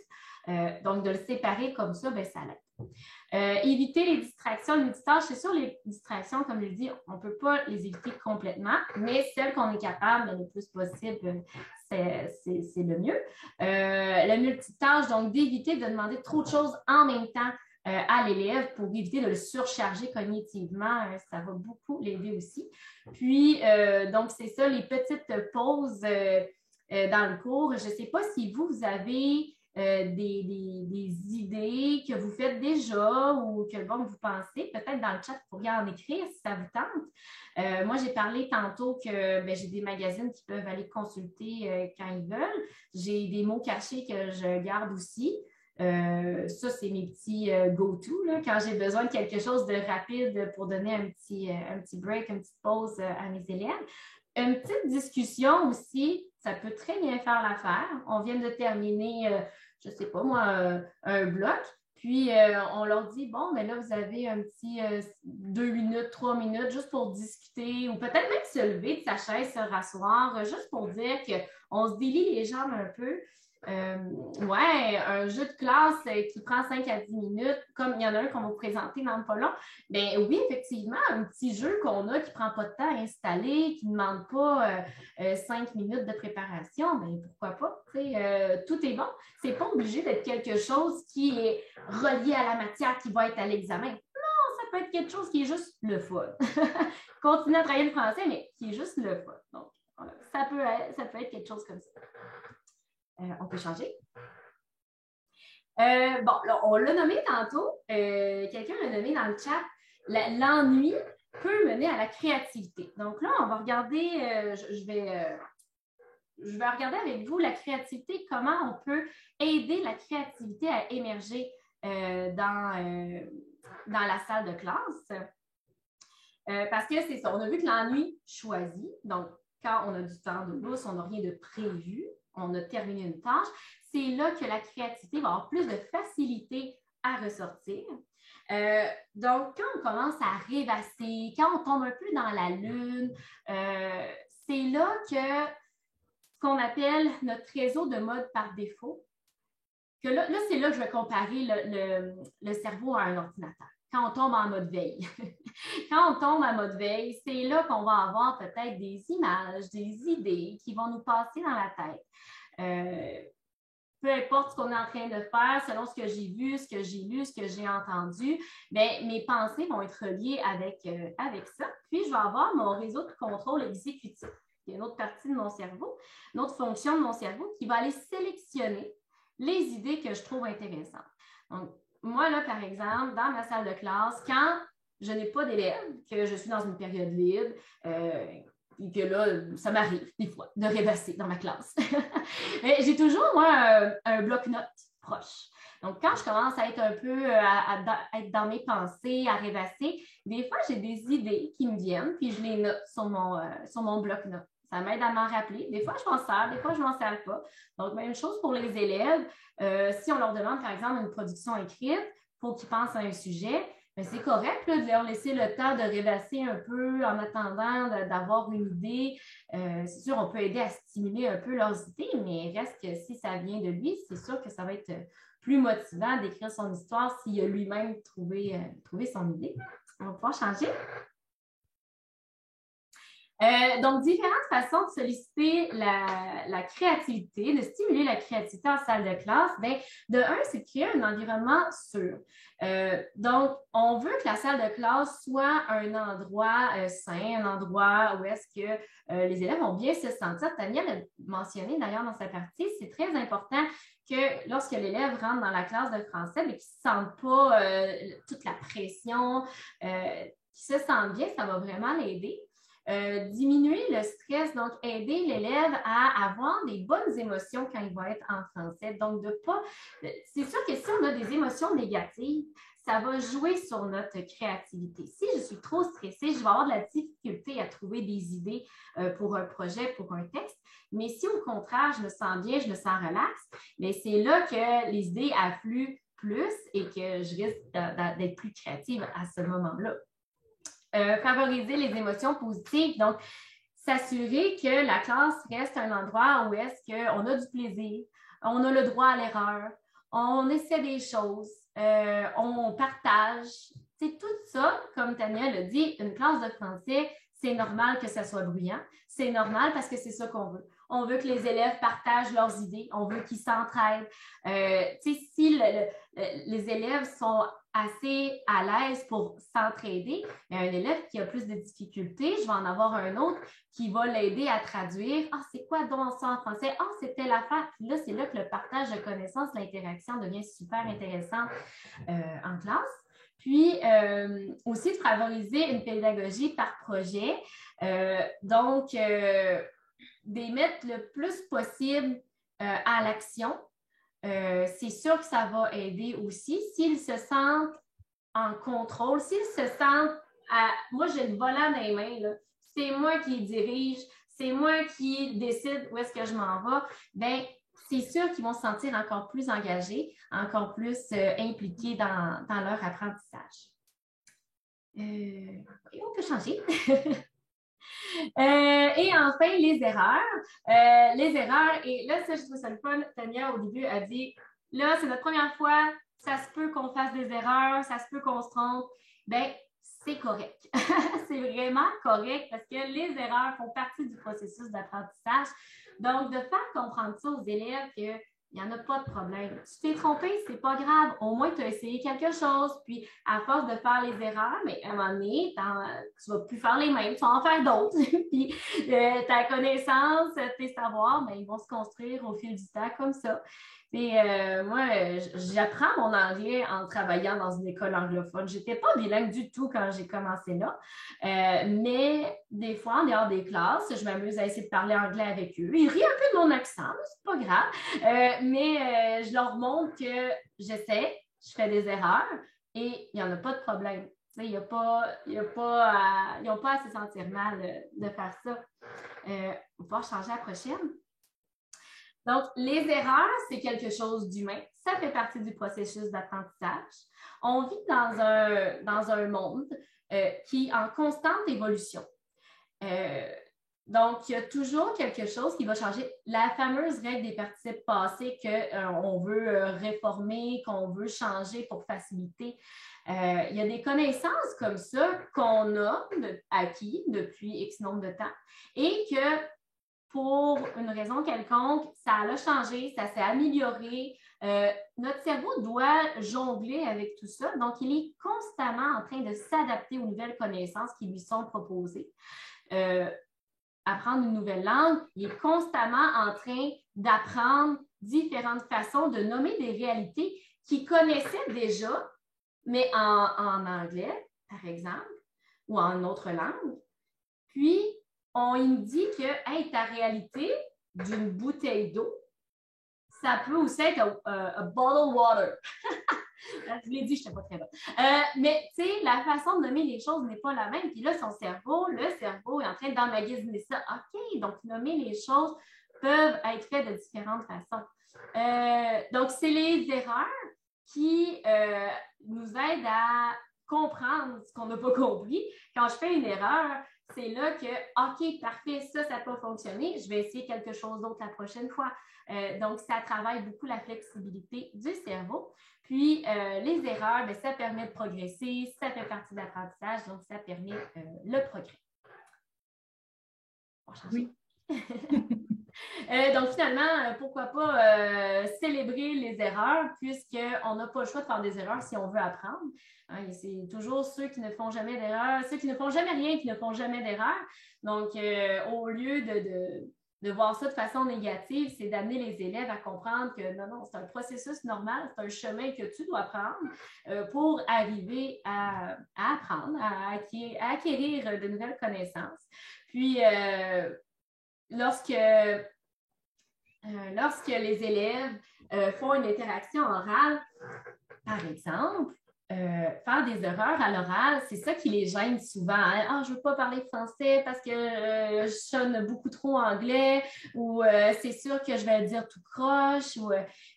Donc, de le séparer comme ça, bien, ça l'aide. Éviter les distractions, les multitâches. C'est sûr, les distractions, comme je le dis, on ne peut pas les éviter complètement, mais celles qu'on est capable, le plus possible, c'est le mieux. Le multitâche, donc d'éviter de demander trop de choses en même temps à l'élève pour éviter de le surcharger cognitivement. Ça va beaucoup l'aider aussi. Puis, donc, c'est ça, les petites pauses dans le cours. Je ne sais pas si vous avez des idées que vous faites déjà ou que bon, vous pensez. Peut-être dans le chat, vous pourriez en écrire si ça vous tente. Moi, j'ai parlé tantôt que j'ai des magazines qui peuvent aller consulter quand ils veulent. J'ai des mots cachés que je garde aussi. Ça, c'est mes petits go-to quand j'ai besoin de quelque chose de rapide pour donner un petit break, une petite pause à mes élèves. Une petite discussion aussi, ça peut très bien faire l'affaire. On vient de terminer, je ne sais pas moi, un bloc. Puis, on leur dit, bon, mais là, vous avez un petit 2 minutes, 3 minutes juste pour discuter ou peut-être même se lever de sa chaise, se rasseoir, juste pour dire qu'on se délie les jambes un peu. Un jeu de classe qui prend 5 à 10 minutes, comme il y en a un qu'on va vous présenter dans le pas long, bien oui, effectivement, un petit jeu qu'on a qui ne prend pas de temps à installer, qui ne demande pas 5 minutes de préparation, bien pourquoi pas? Tout est bon. Ce n'est pas obligé d'être quelque chose qui est relié à la matière qui va être à l'examen. Non, ça peut être quelque chose qui est juste le fun. Continuer à travailler le français, mais qui est juste le fun. Donc, voilà, ça peut être quelque chose comme ça. On peut changer. Là, on l'a nommé tantôt. Quelqu'un l'a nommé dans le chat. L'ennui peut mener à la créativité. Donc là, on va regarder, je vais regarder avec vous la créativité, comment on peut aider la créativité à émerger dans la salle de classe. Parce que c'est ça, on a vu que l'ennui choisit. Donc, quand on a du temps de lousse, on n'a rien de prévu. On a terminé une tâche, c'est là que la créativité va avoir plus de facilité à ressortir. Donc, quand on commence à rêvasser, quand on tombe un peu dans la lune, c'est là que ce qu'on appelle notre réseau de mode par défaut, que là c'est là que je vais comparer le cerveau à un ordinateur. quand on tombe en mode veille. Quand on tombe en mode veille, c'est là qu'on va avoir peut-être des images, des idées qui vont nous passer dans la tête. Peu importe ce qu'on est en train de faire, selon ce que j'ai vu, ce que j'ai lu, ce que j'ai entendu, bien, mes pensées vont être reliées avec ça. Puis, je vais avoir mon réseau de contrôle exécutif. Il y a une autre partie de mon cerveau, une autre fonction de mon cerveau qui va aller sélectionner les idées que je trouve intéressantes. Donc, moi, là, par exemple, dans ma salle de classe, quand je n'ai pas d'élèves, que je suis dans une période libre, et que là, ça m'arrive des fois de rêvasser dans ma classe. Mais j'ai toujours, moi, un bloc-notes proche. Donc, quand je commence à être un peu, à être dans mes pensées, à rêvasser, des fois, j'ai des idées qui me viennent, puis je les note sur mon bloc-notes. Ça m'aide à m'en rappeler. Des fois, je m'en sers, des fois, je ne m'en sers pas. Donc, même chose pour les élèves. Si on leur demande, par exemple, une production écrite, il faut qu'ils pensent à un sujet. Mais c'est correct là, de leur laisser le temps de rêvasser un peu en attendant d'avoir une idée. C'est sûr, on peut aider à stimuler un peu leurs idées, mais reste que si ça vient de lui, c'est sûr que ça va être plus motivant d'écrire son histoire s'il a lui-même trouvé son idée. On va pouvoir changer. Donc, différentes façons de solliciter la créativité, de stimuler la créativité en salle de classe. Bien, de un, c'est de créer un environnement sûr. Donc, on veut que la salle de classe soit un endroit sain, un endroit où est-ce que les élèves vont bien se sentir. Tania l'a mentionné d'ailleurs dans sa partie, c'est très important que lorsque l'élève rentre dans la classe de français, mais qu'il ne sente pas toute la pression, qu'il se sente bien, ça va vraiment l'aider. Diminuer le stress, donc aider l'élève à avoir des bonnes émotions quand il va être en français. Donc, c'est sûr que si on a des émotions négatives, ça va jouer sur notre créativité. Si je suis trop stressée, je vais avoir de la difficulté à trouver des idées pour un projet, pour un texte. Mais si au contraire, je me sens bien, je me sens relax, bien, c'est là que les idées affluent plus et que je risque d'être plus créative à ce moment-là. Favoriser les émotions positives. Donc, s'assurer que la classe reste un endroit où est-ce qu'on a du plaisir, on a le droit à l'erreur, on essaie des choses, on partage. C'est tout ça, comme Tania l'a dit, une classe de français, c'est normal que ça soit bruyant. C'est normal parce que c'est ça qu'on veut. On veut que les élèves partagent leurs idées. On veut qu'ils s'entraident. Si les élèves sont assez à l'aise pour s'entraider, mais un élève qui a plus de difficultés, je vais en avoir un autre qui va l'aider à traduire. Ah, c'est quoi donc ça en français? Ah, c'était l'affaire. Puis là, c'est là que le partage de connaissances, l'interaction devient super intéressante en classe. Puis, aussi de favoriser une pédagogie par projet. Donc, d'émettre le plus possible à l'action. C'est sûr que ça va aider aussi. S'ils se sentent en contrôle, s'ils se sentent moi, j'ai le volant dans les mains, là. C'est moi qui dirige, c'est moi qui décide où est-ce que je m'en vais, bien, c'est sûr qu'ils vont se sentir encore plus engagés, encore plus impliqués dans leur apprentissage. On peut changer. Et enfin, les erreurs. Les erreurs, et là, ça, je trouve ça le fun. Tania, au début, a dit, là, c'est notre première fois, ça se peut qu'on fasse des erreurs, ça se peut qu'on se trompe. Bien, c'est correct. C'est vraiment correct parce que les erreurs font partie du processus d'apprentissage. Donc, de faire comprendre ça aux élèves que il n'y en a pas de problème. Tu t'es trompé, c'est pas grave. Au moins, tu as essayé quelque chose. Puis, à force de faire les erreurs, mais à un moment donné, tu ne vas plus faire les mêmes, tu vas en faire d'autres. Puis, ta connaissance, tes savoirs, mais ils vont se construire au fil du temps comme ça. Et moi, j'apprends mon anglais en travaillant dans une école anglophone. Je n'étais pas bilingue du tout quand j'ai commencé là. Mais des fois, en dehors des classes, je m'amuse à essayer de parler anglais avec eux. Ils rient un peu de mon accent, c'est pas grave. Mais je leur montre que j'essaie, je fais des erreurs et il n'y en a pas de problème. Ils n'ont pas à se sentir mal de faire ça. On va pouvoir changer à la prochaine. Donc, les erreurs, c'est quelque chose d'humain. Ça fait partie du processus d'apprentissage. On vit dans un monde qui est en constante évolution. Donc, il y a toujours quelque chose qui va changer. La fameuse règle des participes passés qu'on veut réformer, qu'on veut changer pour faciliter. Il y a des connaissances comme ça qu'on a acquis depuis X nombre de temps et que pour une raison quelconque, ça a changé, ça s'est amélioré. Notre cerveau doit jongler avec tout ça. Donc, il est constamment en train de s'adapter aux nouvelles connaissances qui lui sont proposées. Apprendre une nouvelle langue, il est constamment en train d'apprendre différentes façons de nommer des réalités qu'il connaissait déjà, mais en anglais, par exemple, ou en autre langue. Puis, on lui dit que hey, ta réalité d'une bouteille d'eau, ça peut aussi être a bottle water. Je l'ai dit, je n'étais pas très bonne. Mais tu sais, la façon de nommer les choses n'est pas la même. Puis là, le cerveau est en train d'emmagasiner ça. OK, donc nommer les choses peuvent être faites de différentes façons. Donc, c'est les erreurs qui nous aident à comprendre ce qu'on n'a pas compris. Quand je fais une erreur, c'est là que, OK, parfait, ça n'a pas fonctionné, je vais essayer quelque chose d'autre la prochaine fois. Donc, ça travaille beaucoup la flexibilité du cerveau. Puis, les erreurs, bien, ça permet de progresser, ça fait partie de l'apprentissage, donc ça permet le progrès. On va changer. Oui. Donc, finalement, pourquoi pas célébrer les erreurs, puisqu'on n'a pas le choix de faire des erreurs si on veut apprendre. Hein, c'est toujours ceux qui ne font jamais d'erreurs, ceux qui ne font jamais rien, qui ne font jamais d'erreurs. Donc, au lieu de voir ça de façon négative, c'est d'amener les élèves à comprendre que non, c'est un processus normal, c'est un chemin que tu dois prendre pour arriver à apprendre, à acquérir de nouvelles connaissances. Puis, lorsque les élèves font une interaction orale, par exemple, faire des erreurs à l'oral, c'est ça qui les gêne souvent. Hein? Ah, je ne veux pas parler français parce que je sonne beaucoup trop anglais ou c'est sûr que je vais le dire tout croche.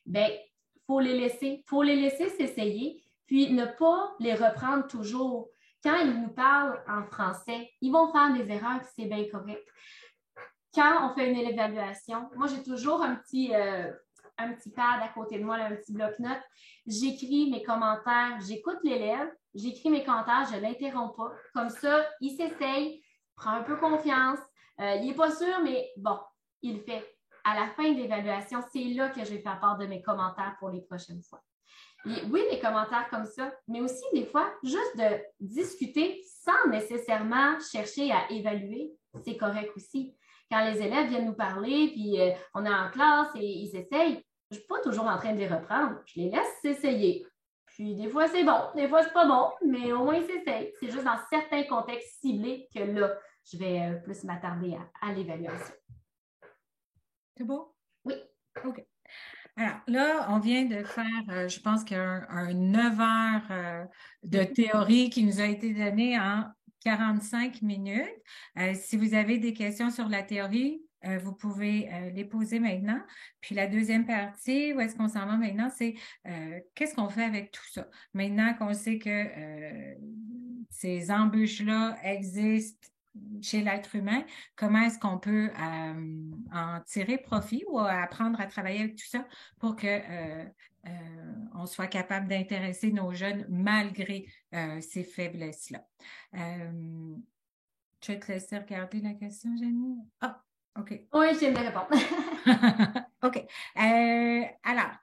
Bien, il faut les laisser s'essayer, puis ne pas les reprendre toujours. Quand ils nous parlent en français, ils vont faire des erreurs, puis c'est bien correct. Quand on fait une évaluation, moi, j'ai toujours un petit pad à côté de moi, là, un petit bloc-notes. J'écris mes commentaires, j'écoute l'élève, j'écris mes commentaires, je ne l'interromps pas. Comme ça, il s'essaye, prend un peu confiance. Il n'est pas sûr, mais bon, il le fait. À la fin de l'évaluation, c'est là que je vais faire part de mes commentaires pour les prochaines fois. Et oui, des commentaires comme ça, mais aussi des fois, juste de discuter sans nécessairement chercher à évaluer, c'est correct aussi. Quand les élèves viennent nous parler, puis on est en classe et ils s'essayent, je ne suis pas toujours en train de les reprendre. Je les laisse s'essayer. Puis des fois, c'est bon, des fois, c'est pas bon, mais au moins, ils s'essayent. C'est juste dans certains contextes ciblés que là, je vais plus m'attarder à l'évaluation. C'est beau? Oui. OK. Alors là, on vient de faire, je pense un 9 heures de théorie qui nous a été donnée en 45 minutes. Si vous avez des questions sur la théorie, vous pouvez les poser maintenant. Puis la deuxième partie, où est-ce qu'on s'en va maintenant, c'est qu'est-ce qu'on fait avec tout ça? Maintenant qu'on sait que ces embûches-là existent chez l'être humain, comment est-ce qu'on peut en tirer profit ou apprendre à travailler avec tout ça pour que on soit capable d'intéresser nos jeunes malgré ces faiblesses-là. Je vais te laisser regarder la question, Jenny. Ah, OK. Oui, je viens de répondre. OK. Alors,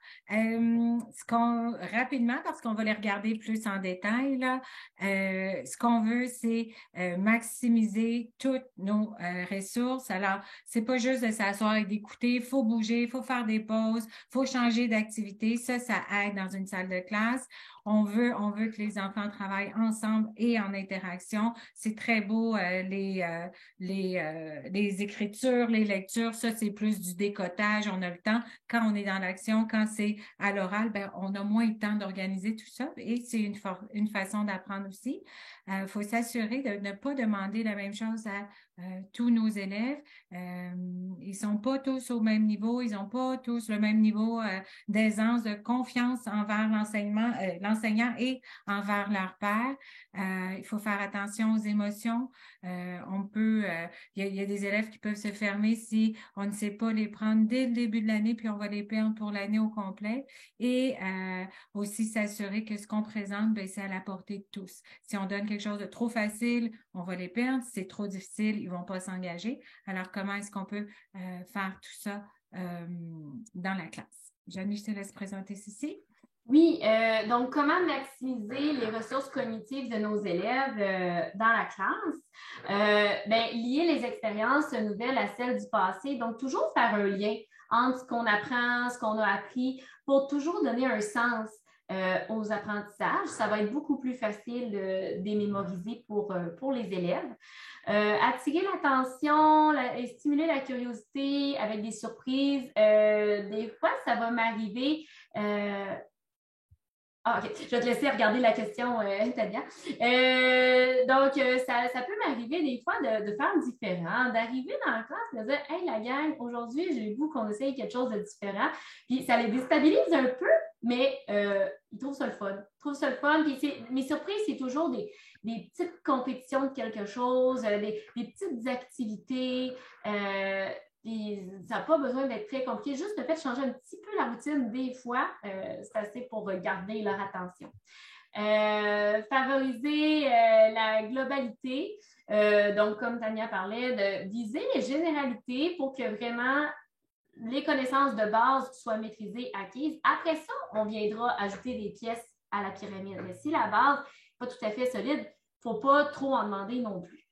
rapidement, parce qu'on va les regarder plus en détail, là, ce qu'on veut, c'est maximiser toutes nos ressources. Alors, c'est pas juste de s'asseoir et d'écouter, il faut bouger, il faut faire des pauses, il faut changer d'activité. Ça aide dans une salle de classe. On veut que les enfants travaillent ensemble et en interaction. C'est très beau, les écritures, les lectures, ça, c'est plus du décotage. On a le temps. Quand on est dans l'action, quand c'est à l'oral, ben, on a moins de temps d'organiser tout ça et c'est une façon d'apprendre aussi. Il faut s'assurer de ne pas demander la même chose à tous nos élèves. Ils sont pas tous au même niveau, ils n'ont pas tous le même niveau d'aisance, de confiance envers l'enseignant et envers leur père. Il faut faire attention aux émotions. Il y a des élèves qui peuvent se fermer si on ne sait pas les prendre dès le début de l'année, puis on va les perdre pour l'année au complet. Et aussi s'assurer que ce qu'on présente, ben, c'est à la portée de tous. Si on donne quelque chose de trop facile, on va les perdre. Si c'est trop difficile, ils vont pas s'engager. Alors, comment est-ce qu'on peut faire tout ça dans la classe? Janie, je te laisse présenter ceci. Oui, donc comment maximiser les ressources cognitives de nos élèves dans la classe? Lier les expériences nouvelles à celles du passé, donc toujours faire un lien entre ce qu'on apprend, ce qu'on a appris, pour toujours donner un sens aux apprentissages. Ça va être beaucoup plus facile de les mémoriser pour les élèves. Attirer l'attention et stimuler la curiosité avec des surprises. Des fois, ça va m'arriver... OK. Je vais te laisser regarder la question, Tania. Ça peut m'arriver des fois de faire différent, d'arriver dans la classe et de dire « Hey, la gang, aujourd'hui, j'ai le goût qu'on essaye quelque chose de différent. » Puis ça les déstabilise un peu, mais ils trouvent ça le fun. Puis mes surprises, c'est toujours des petites compétitions de quelque chose, des petites activités. Puis ça n'a pas besoin d'être très compliqué. Juste le fait de changer un petit peu la routine des fois, c'est assez pour garder leur attention. Favoriser la globalité. Donc, comme Tania parlait, de viser les généralités pour que vraiment les connaissances de base soient maîtrisées, acquises. Après ça, on viendra ajouter des pièces à la pyramide. Mais si la base n'est pas tout à fait solide, il ne faut pas trop en demander non plus.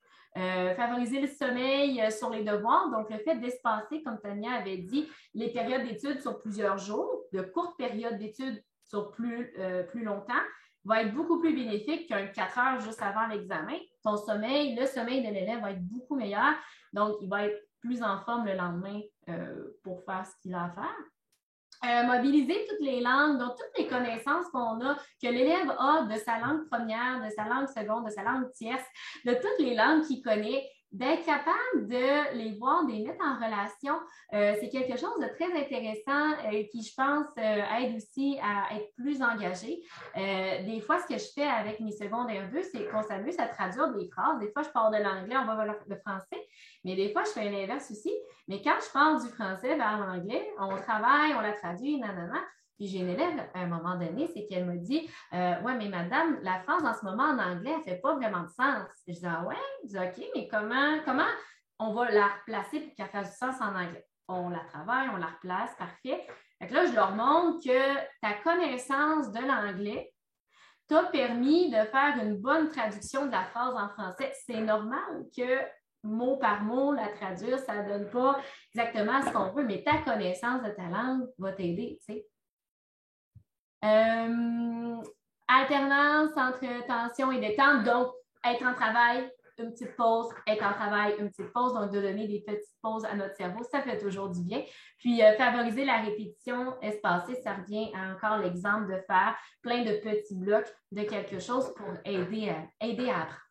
Favoriser le sommeil sur les devoirs, donc le fait d'espacer, comme Tania avait dit, les périodes d'études sur plusieurs jours, de courtes périodes d'études sur plus longtemps, va être beaucoup plus bénéfique qu'un 4 heures juste avant l'examen. Ton sommeil, le sommeil de l'élève va être beaucoup meilleur, donc il va être plus en forme le lendemain pour faire ce qu'il a à faire. Mobiliser toutes les langues, donc toutes les connaissances qu'on a, que l'élève a de sa langue première, de sa langue seconde, de sa langue tierce, de toutes les langues qu'il connaît, d'être capable de les voir, de les mettre en relation, c'est quelque chose de très intéressant qui, je pense, aide aussi à être plus engagé. Des fois, ce que je fais avec mes secondaires 2, c'est qu'on s'amuse à traduire des phrases. Des fois, je pars de l'anglais, on va vers le français, mais des fois, je fais l'inverse aussi. Mais quand je pars du français vers l'anglais, on travaille, on la traduit, nanana. Puis j'ai une élève, à un moment donné, c'est qu'elle me dit ouais, mais madame, la phrase en ce moment en anglais, elle ne fait pas vraiment de sens. Et je dis ah ouais? Je dis OK, mais comment on va la replacer pour qu'elle fasse du sens en anglais? On la travaille, on la replace, parfait. Fait que là, je leur montre que ta connaissance de l'anglais t'a permis de faire une bonne traduction de la phrase en français. C'est normal que mot par mot, la traduire, ça ne donne pas exactement ce qu'on veut, mais ta connaissance de ta langue va t'aider, tu sais. Alternance entre tension et détente, donc être en travail, une petite pause, être en travail, une petite pause, donc de donner des petites pauses à notre cerveau, ça fait toujours du bien. Puis favoriser la répétition espacée, ça revient à encore l'exemple de faire plein de petits blocs de quelque chose pour aider à apprendre.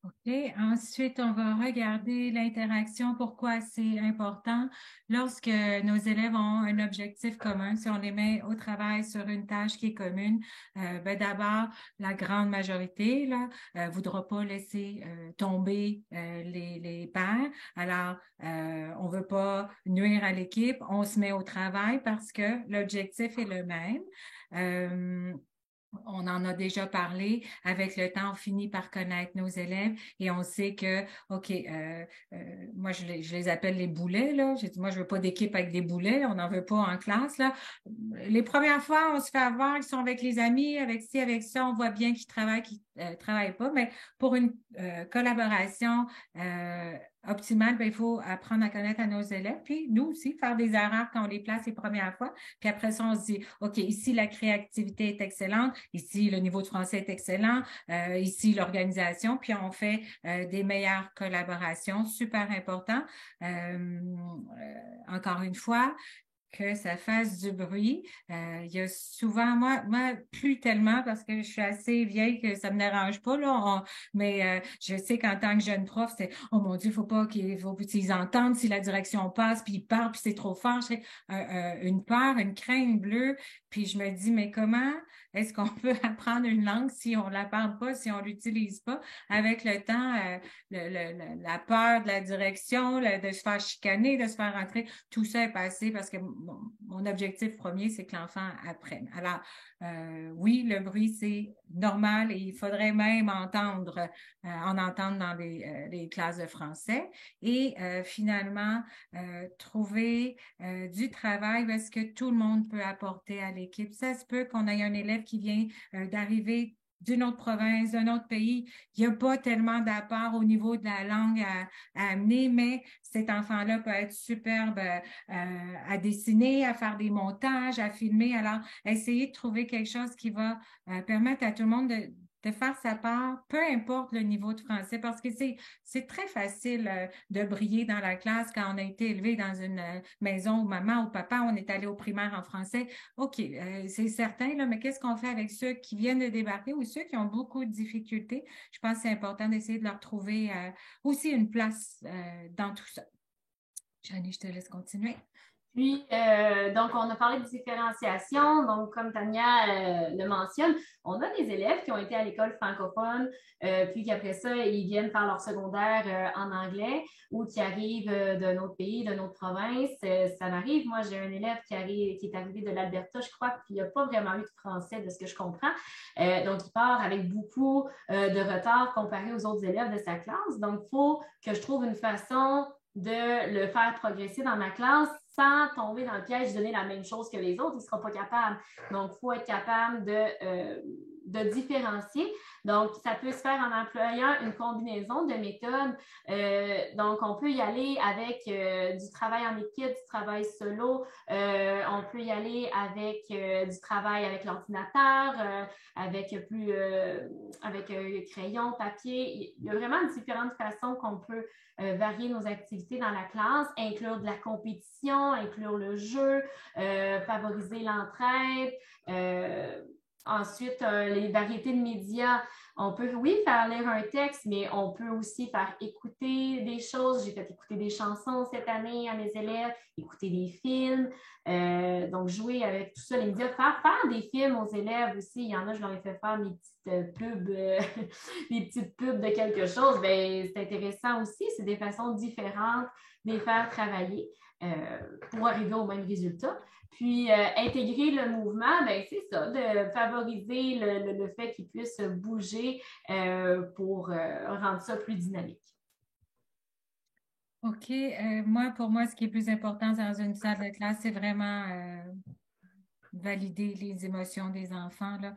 OK. Ensuite, on va regarder l'interaction, pourquoi c'est important lorsque nos élèves ont un objectif commun, si on les met au travail sur une tâche qui est commune. D'abord, la grande majorité là, voudra pas laisser tomber les pairs. Alors, on veut pas nuire à l'équipe, on se met au travail parce que l'objectif est le même. On en a déjà parlé. Avec le temps, on finit par connaître nos élèves et on sait que, OK, moi, je les appelle les boulets, là. J'ai dit, moi, je veux pas d'équipe avec des boulets. On n'en veut pas en classe, là. Les premières fois, on se fait avoir, ils sont avec les amis, avec ci, avec ça. On voit bien qu'ils travaillent pas. Mais pour une collaboration optimale, il faut apprendre à connaître à nos élèves. Puis, nous aussi, faire des erreurs quand on les place les premières fois. Puis après ça, on se dit, OK, ici, la créativité est excellente. Ici, le niveau de français est excellent. Ici, l'organisation. Puis, on fait des meilleures collaborations. Super important. Encore une fois, que ça fasse du bruit. Il y a souvent, moi, plus tellement parce que je suis assez vieille que ça me dérange pas, là. Mais je sais qu'en tant que jeune prof, c'est oh mon Dieu, faut pas qu'ils entendent si la direction passe, puis ils parlent, puis c'est trop fort. J'ai une peur, une crainte bleue. Puis je me dis, mais comment est-ce qu'on peut apprendre une langue si on la parle pas, si on l'utilise pas? Avec le temps, la peur de la direction, de se faire chicaner, de se faire rentrer, tout ça est passé parce que mon objectif premier, c'est que l'enfant apprenne. Alors, oui, le bruit, c'est normal et il faudrait même en entendre dans les classes de français. Et finalement, trouver du travail parce que tout le monde peut apporter à l'équipe. Ça se peut qu'on ait un élève qui vient d'arriver d'une autre province, d'un autre pays. Il n'y a pas tellement d'apport au niveau de la langue à amener, mais cet enfant-là peut être superbe à dessiner, à faire des montages, à filmer. Alors, essayer de trouver quelque chose qui va permettre à tout le monde de faire sa part, peu importe le niveau de français, parce que c'est très facile de briller dans la classe quand on a été élevé dans une maison où maman ou papa, on est allé au primaire en français. OK, c'est certain, là, mais qu'est-ce qu'on fait avec ceux qui viennent de débarquer ou ceux qui ont beaucoup de difficultés? Je pense que c'est important d'essayer de leur trouver aussi une place dans tout ça. Janie, je te laisse continuer. Puis, donc, on a parlé de différenciation. Donc, comme Tania le mentionne, on a des élèves qui ont été à l'école francophone, puis qu'après ça, ils viennent faire leur secondaire en anglais ou qui arrivent d'un autre pays, d'une autre province. Ça m'arrive. Moi, j'ai un élève qui est arrivé de l'Alberta, je crois, puis il n'a pas vraiment eu de français, de ce que je comprends. Donc, il part avec beaucoup de retard comparé aux autres élèves de sa classe. Donc, il faut que je trouve une façon de le faire progresser dans ma classe sans tomber dans le piège de donner la même chose que les autres, il ne sera pas capable. Donc, il faut être capable de différencier. Donc, ça peut se faire en employant une combinaison de méthodes. Donc, on peut y aller avec du travail en équipe, du travail solo. On peut y aller avec du travail avec l'ordinateur, avec crayon, papier. Il y a vraiment différentes façons qu'on peut varier nos activités dans la classe, inclure de la compétition, inclure le jeu, favoriser l'entraide. Ensuite, les variétés de médias. On peut, oui, faire lire un texte, mais on peut aussi faire écouter des choses. J'ai fait écouter des chansons cette année à mes élèves, écouter des films, donc jouer avec tout ça, les médias, faire des films aux élèves aussi. Il y en a, je leur ai fait faire des petites pubs, des petites pubs de quelque chose. Bien, c'est intéressant aussi. C'est des façons différentes de les faire travailler pour arriver au même résultat. Puis, intégrer le mouvement, ben, c'est ça, de favoriser le fait qu'ils puissent bouger pour rendre ça plus dynamique. OK. Pour moi, ce qui est plus important dans une salle de classe, c'est vraiment valider les émotions des enfants, là.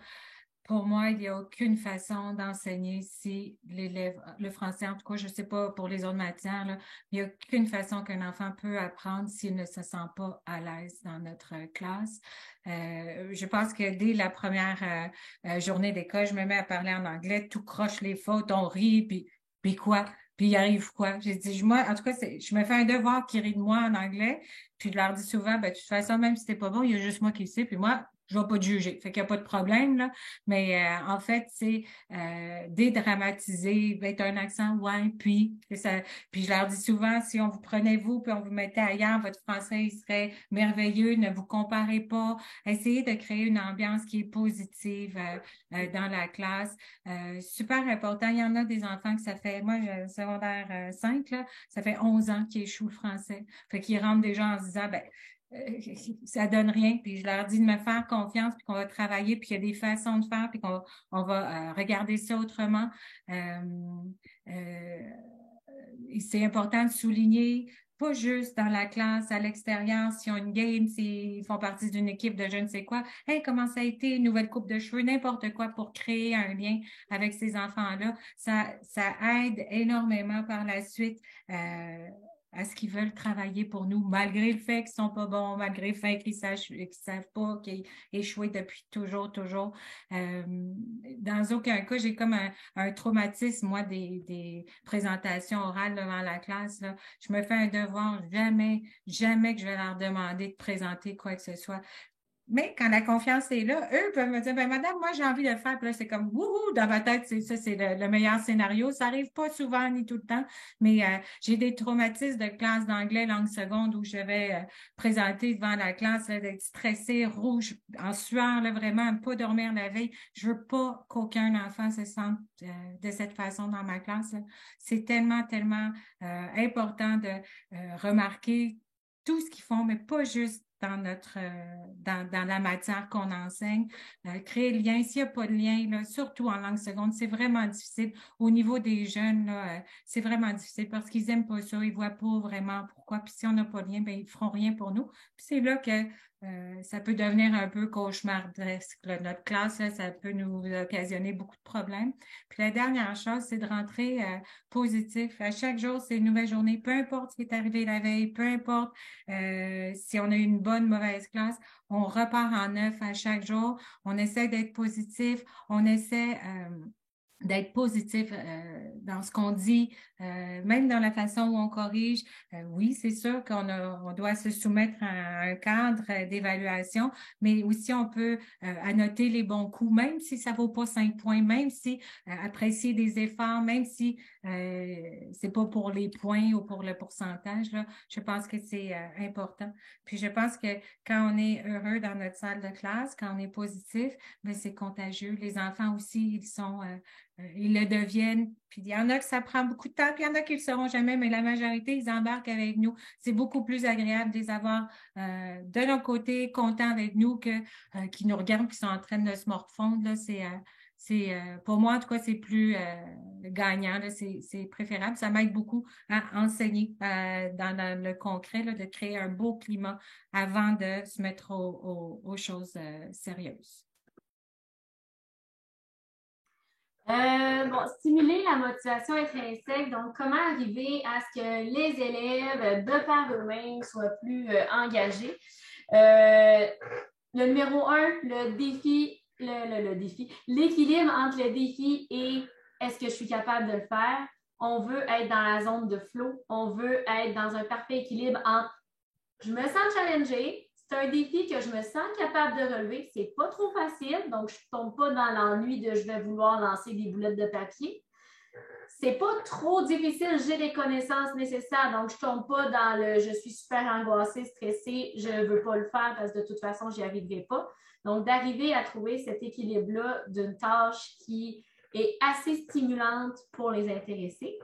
Pour moi, il n'y a aucune façon d'enseigner si l'élève, le français, en tout cas, je ne sais pas pour les autres matières, là, il n'y a aucune façon qu'un enfant peut apprendre s'il ne se sent pas à l'aise dans notre classe. Je pense que dès la première journée d'école, je me mets à parler en anglais, tout croche les fautes, on rit, puis quoi? Puis il arrive quoi? J'ai dit, moi, en tout cas, je me fais un devoir qui rit de moi en anglais, puis je leur dis souvent, ben, de toute façon, même si c'était pas bon, il y a juste moi qui le sais, puis moi, je ne vais pas te juger. Fait qu'il n'y a pas de problème, là. Mais en fait, c'est dédramatiser, mettre un accent, ouais, puis je leur dis souvent, si on vous prenait vous, puis on vous mettait ailleurs, votre français, il serait merveilleux, ne vous comparez pas. Essayez de créer une ambiance qui est positive dans la classe. Super important. Il y en a des enfants que ça fait, moi, j'ai secondaire 5, là, ça fait 11 ans qu'ils échouent le français. Fait qu'ils rentrent déjà en se disant, ben, ça donne rien, puis je leur dis de me faire confiance, puis qu'on va travailler, puis qu'il y a des façons de faire, puis qu'on va regarder ça autrement. C'est important de souligner, pas juste dans la classe, à l'extérieur, s'ils ont une game, s'ils font partie d'une équipe de je ne sais quoi. Hey, comment ça a été, une nouvelle coupe de cheveux, n'importe quoi pour créer un lien avec ces enfants-là. Ça aide énormément par la suite à ce qu'ils veulent travailler pour nous, malgré le fait qu'ils sont pas bons, malgré le fait qu'ils savent pas, qu'ils échouent depuis toujours. Dans aucun cas, j'ai comme un traumatisme, moi, des présentations orales devant la classe, là. Je me fais un devoir, jamais que je vais leur demander de présenter quoi que ce soit. Mais quand la confiance est là, eux peuvent me dire, ben madame, moi j'ai envie de le faire. Puis là, c'est comme wouhou, dans ma tête, c'est le meilleur scénario. Ça arrive pas souvent ni tout le temps, mais j'ai des traumatismes de classe d'anglais langue seconde où je vais présenter devant la classe, là, d'être stressée, rouge, en sueur, là, vraiment, pas dormir la veille. Je veux pas qu'aucun enfant se sente de cette façon dans ma classe, là. C'est tellement important de remarquer tout ce qu'ils font, mais pas juste dans la matière qu'on enseigne. Créer le lien. S'il n'y a pas de lien, là, surtout en langue seconde, c'est vraiment difficile. Au niveau des jeunes, là, c'est vraiment difficile parce qu'ils n'aiment pas ça, ils ne voient pas vraiment pourquoi. Puis si on n'a pas de lien, ben, ils ne feront rien pour nous. Puis c'est là que ça peut devenir un peu cauchemardesque, là. Notre classe, là, ça peut nous occasionner beaucoup de problèmes. Puis la dernière chose, c'est de rentrer positif. À chaque jour, c'est une nouvelle journée. Peu importe ce qui est arrivé la veille, peu importe si on a eu une bonne, mauvaise classe, on repart en neuf à chaque jour. On essaie d'être positif. On essaie d'être positif dans ce qu'on dit, même dans la façon où on corrige. Oui, c'est sûr on doit se soumettre à un cadre d'évaluation, mais aussi on peut annoter les bons coups, même si ça vaut pas 5 points, même si apprécier des efforts, même si c'est pas pour les points ou pour le pourcentage, là, je pense que c'est important. Puis je pense que quand on est heureux dans notre salle de classe, quand on est positif, ben c'est contagieux. Les enfants aussi, ils le deviennent. Puis il y en a que ça prend beaucoup de temps, puis il y en a qui ne le seront jamais, mais la majorité, ils embarquent avec nous. C'est beaucoup plus agréable de les avoir de leur côté, contents d'être nous, qui nous regardent, qui sont en train de se morfondre. Là, pour moi, en tout cas, c'est plus gagnant. Là, c'est préférable. Ça m'aide beaucoup à enseigner dans le concret, là, de créer un beau climat avant de se mettre aux choses sérieuses. Stimuler la motivation intrinsèque, donc comment arriver à ce que les élèves, de par eux-mêmes, soient plus engagés. Le numéro 1, le défi, l'équilibre entre le défi et est-ce que je suis capable de le faire. On veut être dans la zone de flow, on veut être dans un parfait équilibre entre je me sens challengée, c'est un défi que je me sens capable de relever. C'est pas trop facile, donc je ne tombe pas dans l'ennui de je vais vouloir lancer des boulettes de papier. C'est pas trop difficile, j'ai les connaissances nécessaires, donc je ne tombe pas dans le je suis super angoissée, stressée, je ne veux pas le faire parce que de toute façon, je n'y arriverai pas. Donc, d'arriver à trouver cet équilibre-là d'une tâche qui est assez stimulante pour les intéressés.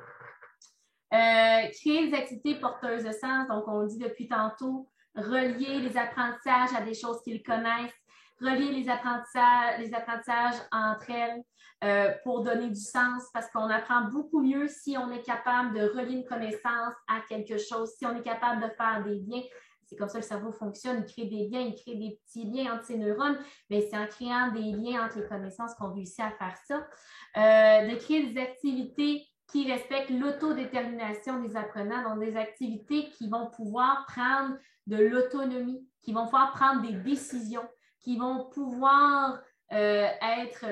Créer des activités porteuses de sens, donc on le dit depuis tantôt, relier les apprentissages à des choses qu'ils connaissent, relier les apprentissages entre elles pour donner du sens, parce qu'on apprend beaucoup mieux si on est capable de relier une connaissance à quelque chose, si on est capable de faire des liens. C'est comme ça que le cerveau fonctionne, il crée des liens, il crée des petits liens entre ses neurones, mais c'est en créant des liens entre les connaissances qu'on réussit à faire ça. De créer des activités qui respectent l'autodétermination des apprenants, donc des activités qui vont pouvoir prendre de l'autonomie, qui vont pouvoir prendre des décisions, qui vont pouvoir être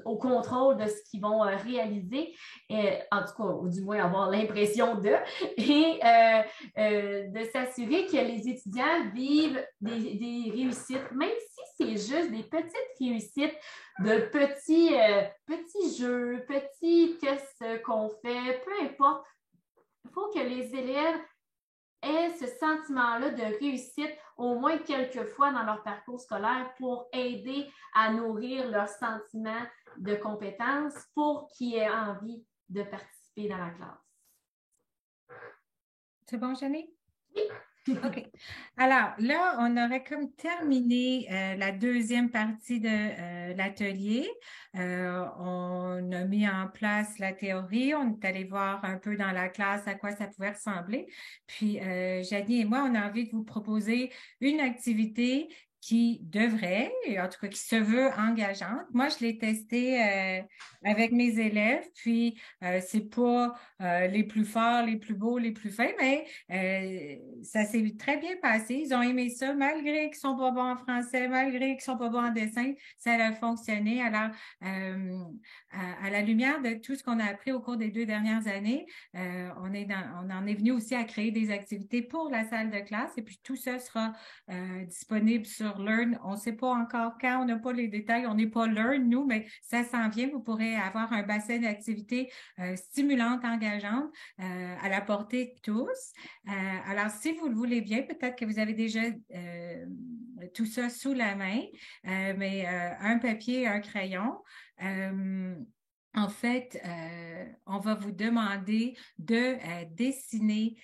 au contrôle de ce qu'ils vont réaliser, en tout cas, ou du moins avoir l'impression de, et de s'assurer que les étudiants vivent des réussites, même si c'est juste des petites réussites, de petits jeux, petits tests qu'on fait, peu importe. Il faut que les élèves aient ce sentiment-là de réussite au moins quelques fois dans leur parcours scolaire pour aider à nourrir leur sentiment de compétence pour qu'ils aient envie de participer dans la classe. C'est bon, Jenny? Oui. OK. Alors là, on aurait comme terminé la deuxième partie de l'atelier. On a mis en place la théorie. On est allé voir un peu dans la classe à quoi ça pouvait ressembler. Puis, Janie et moi, on a envie de vous proposer une activité qui devrait, en tout cas qui se veut engageante. Moi, je l'ai testée avec mes élèves, puis c'est pas les plus forts, les plus beaux, les plus fins, mais ça s'est très bien passé. Ils ont aimé ça, malgré qu'ils sont pas bons en français, malgré qu'ils sont pas bons en dessin, ça a fonctionné. Alors, à la lumière de tout ce qu'on a appris au cours des 2 dernières années, on en est venu aussi à créer des activités pour la salle de classe, et puis tout ça sera disponible sur Learn. On ne sait pas encore quand, on n'a pas les détails, on n'est pas Learn, nous, mais ça s'en vient. Vous pourrez avoir un bassin d'activités stimulantes, engageantes, à la portée de tous. Alors, si vous le voulez bien, peut-être que vous avez déjà tout ça sous la main, mais un papier, un crayon. En fait, on va vous demander de dessiner